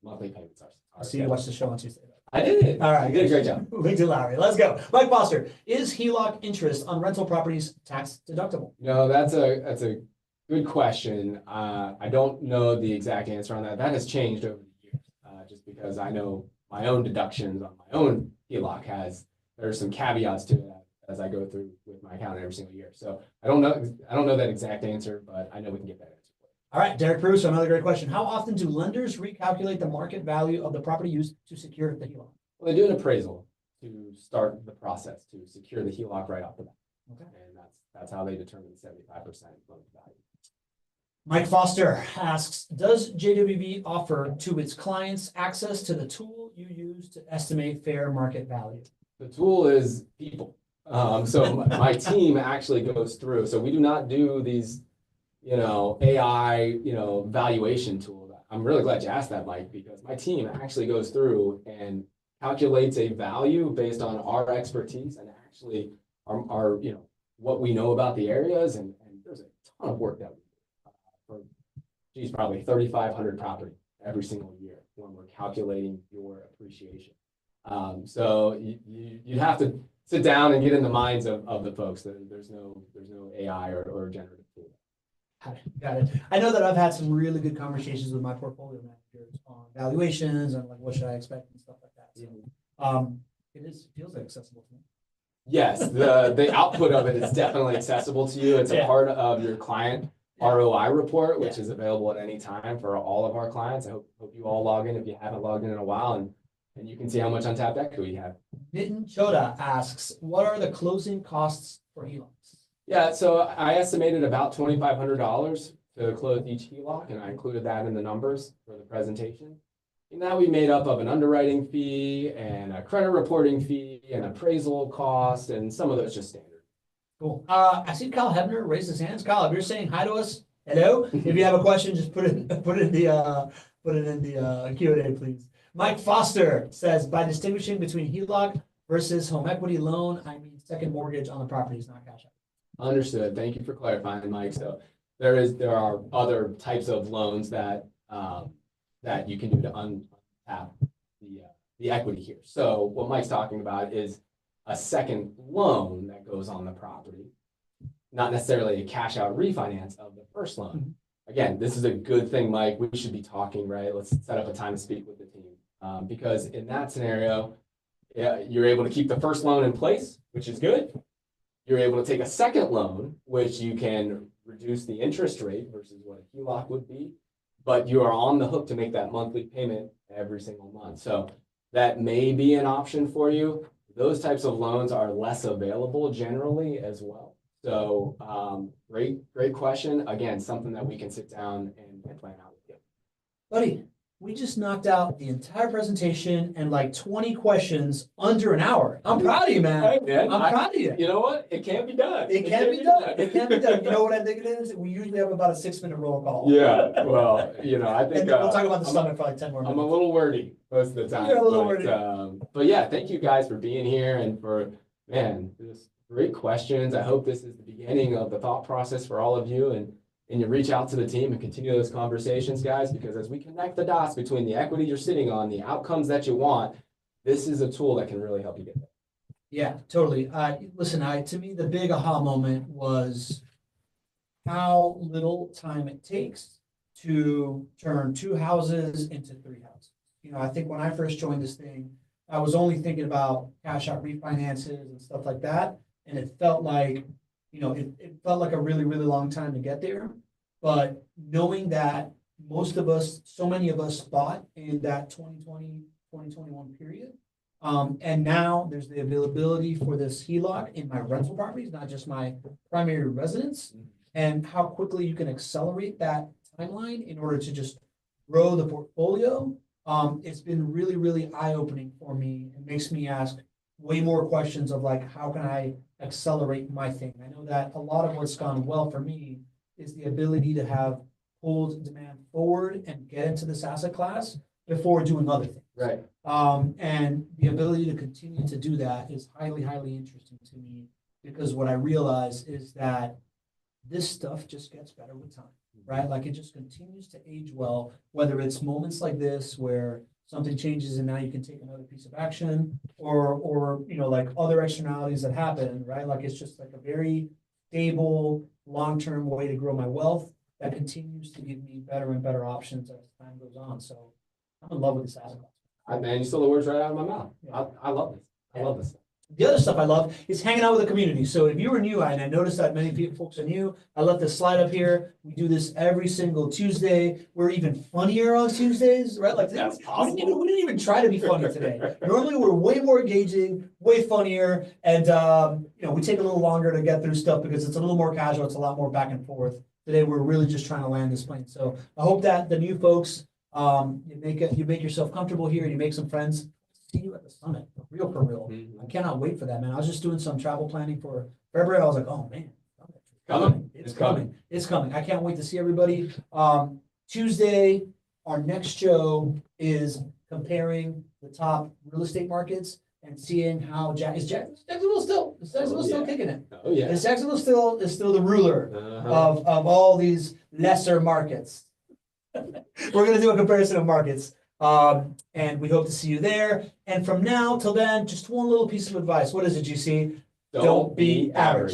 monthly payments are. I see you watched the show on Tuesday. I did. All right. You did a great job. Moving to Larry. Let's go. Mike Foster, is HELOC interest on rental properties tax deductible? No, that's a good question. I don't know the exact answer on that. That has changed over the years, just because I know my own deductions on my own HELOC there's some caveats to it as I go through with my account every single year. So I don't know that exact answer, but I know we can get that answer. All right, Derek Pruso, another great question. How often do lenders recalculate the market value of the property used to secure the HELOC? Well, they do an appraisal to start the process to secure the HELOC right off the bat. Okay. And that's how they determine 75% loan value. Mike Foster asks, does JWB offer to its clients access to the tool you use to estimate fair market value? The tool is people. So my team actually goes through. So we do not do these, AI, valuation tool. I'm really glad you asked that, Mike, because my team actually goes through and calculates a value based on our expertise and actually our what we know about the areas. And there's a ton of work that we do for, probably 3,500 property every single year when we're calculating your appreciation. So you'd have to sit down and get in the minds of the folks. There's no AI or generative tool. Got it. I know that I've had some really good conversations with my portfolio managers on valuations and like what should I expect and stuff like that. So feels like accessible to me. Yes, the output of it is definitely accessible to you. It's a part of your client ROI report, which is available at any time for all of our clients. I hope you all log in if you haven't logged in a while, and you can see how much untapped equity you have. Nitin Choda asks, what are the closing costs for HELOCs? Yeah, so I estimated about $2,500 to close each HELOC, and I included that in the numbers for the presentation. And that we made up of an underwriting fee and a credit reporting fee and appraisal cost, and some of those just standard. Cool. I see Kyle Hebner raise his hands. Kyle, if you're saying hi to us, hello. If you have a question, just put it in the Q&A, please. Mike Foster says, by distinguishing between HELOC versus home equity loan, I mean second mortgage on the properties, not cash out. Understood. Thank you for clarifying, Mike. So there are other types of loans that you can do to untap the equity here. So what Mike's talking about is a second loan that goes on the property, not necessarily a cash out refinance of the first loan. Mm-hmm. Again, this is a good thing, Mike. We should be talking, right? Let's set up a time to speak with the team. Because in that scenario, you're able to keep the first loan in place, which is good. You're able to take a second loan, which you can reduce the interest rate versus what a HELOC would be, but you are on the hook to make that monthly payment every single month. So that may be an option for you. Those types of loans are less available generally as well. So great question. Again, something that we can sit down and plan out with you. Buddy, we just knocked out the entire presentation and like 20 questions under an hour. I'm proud of you, man. Hey, man, I'm proud of you. You know what? It can be done. It can be done. It can be done. You know what I think it is? We usually have about a 6-minute roll call. Yeah, well, I think and we'll talk about the summit for like 10 more minutes. I'm a little wordy most of the time. You're a little wordy. But yeah, thank you guys for being here and for, this great questions. I hope this is the beginning of the thought process for all of you, and you reach out to the team and continue those conversations, guys, because as we connect the dots between the equity you're sitting on, the outcomes that you want, this is a tool that can really help you get there. Yeah, totally. Listen, to me, the big aha moment was how little time it takes to turn 2 houses into 3 houses. I think when I first joined this thing, I was only thinking about cash out refinances and stuff like that. And it felt like, it felt like a really, really long time to get there. But knowing that so many of us thought in that 2020, 2021 period, and now there's the availability for this HELOC in my rental properties, not just my primary residence, and how quickly you can accelerate that timeline in order to just grow the portfolio. It's been really, really eye-opening for me. It makes me ask way more questions of like, how can I accelerate my thing? I know that a lot of what's gone well for me is the ability to have pulled demand forward and get into this asset class before doing other things. Right. And the ability to continue to do that is highly, highly interesting to me. because what I realize is that this stuff just gets better with time, right? Like it just continues to age well, whether it's moments like this where something changes and now you can take another piece of action, or, you know, like other externalities that happen, right? Like it's just like a very stable, long-term way to grow my wealth that continues to give me better and better options as time goes on. So I'm in love with this asset class. Man, you stole the words right out of my mouth. Yeah. I love this. I love this. The other stuff I love is hanging out with the community. So if you were new, and I noticed that many people, folks are new, I left this slide up here. We do this every single Tuesday. We're even funnier on Tuesdays, right? Like That's we didn't even try to be funny today. Normally we're way more engaging, way funnier, and you know, we take a little longer to get through stuff because it's a little more casual. It's a lot more back and forth. Today we're really just trying to land this plane. So I hope that the new folks, you make yourself comfortable here. You make some friends. See you at the summit, for real. Mhm. I cannot wait for that, man. I was just doing some travel planning for February. I was like, oh man, Coming. it's coming. It's coming. I can't wait to see everybody. Tuesday, our next show is comparing the top real estate markets and seeing how Jacksonville still kicking it. Oh, yeah. Is Jacksonville still the ruler Uh-huh. of all these lesser markets? We're gonna do a comparison of markets. And we hope to see you there. And from now till then, just one little piece of advice. What is it, GC? Don't be average.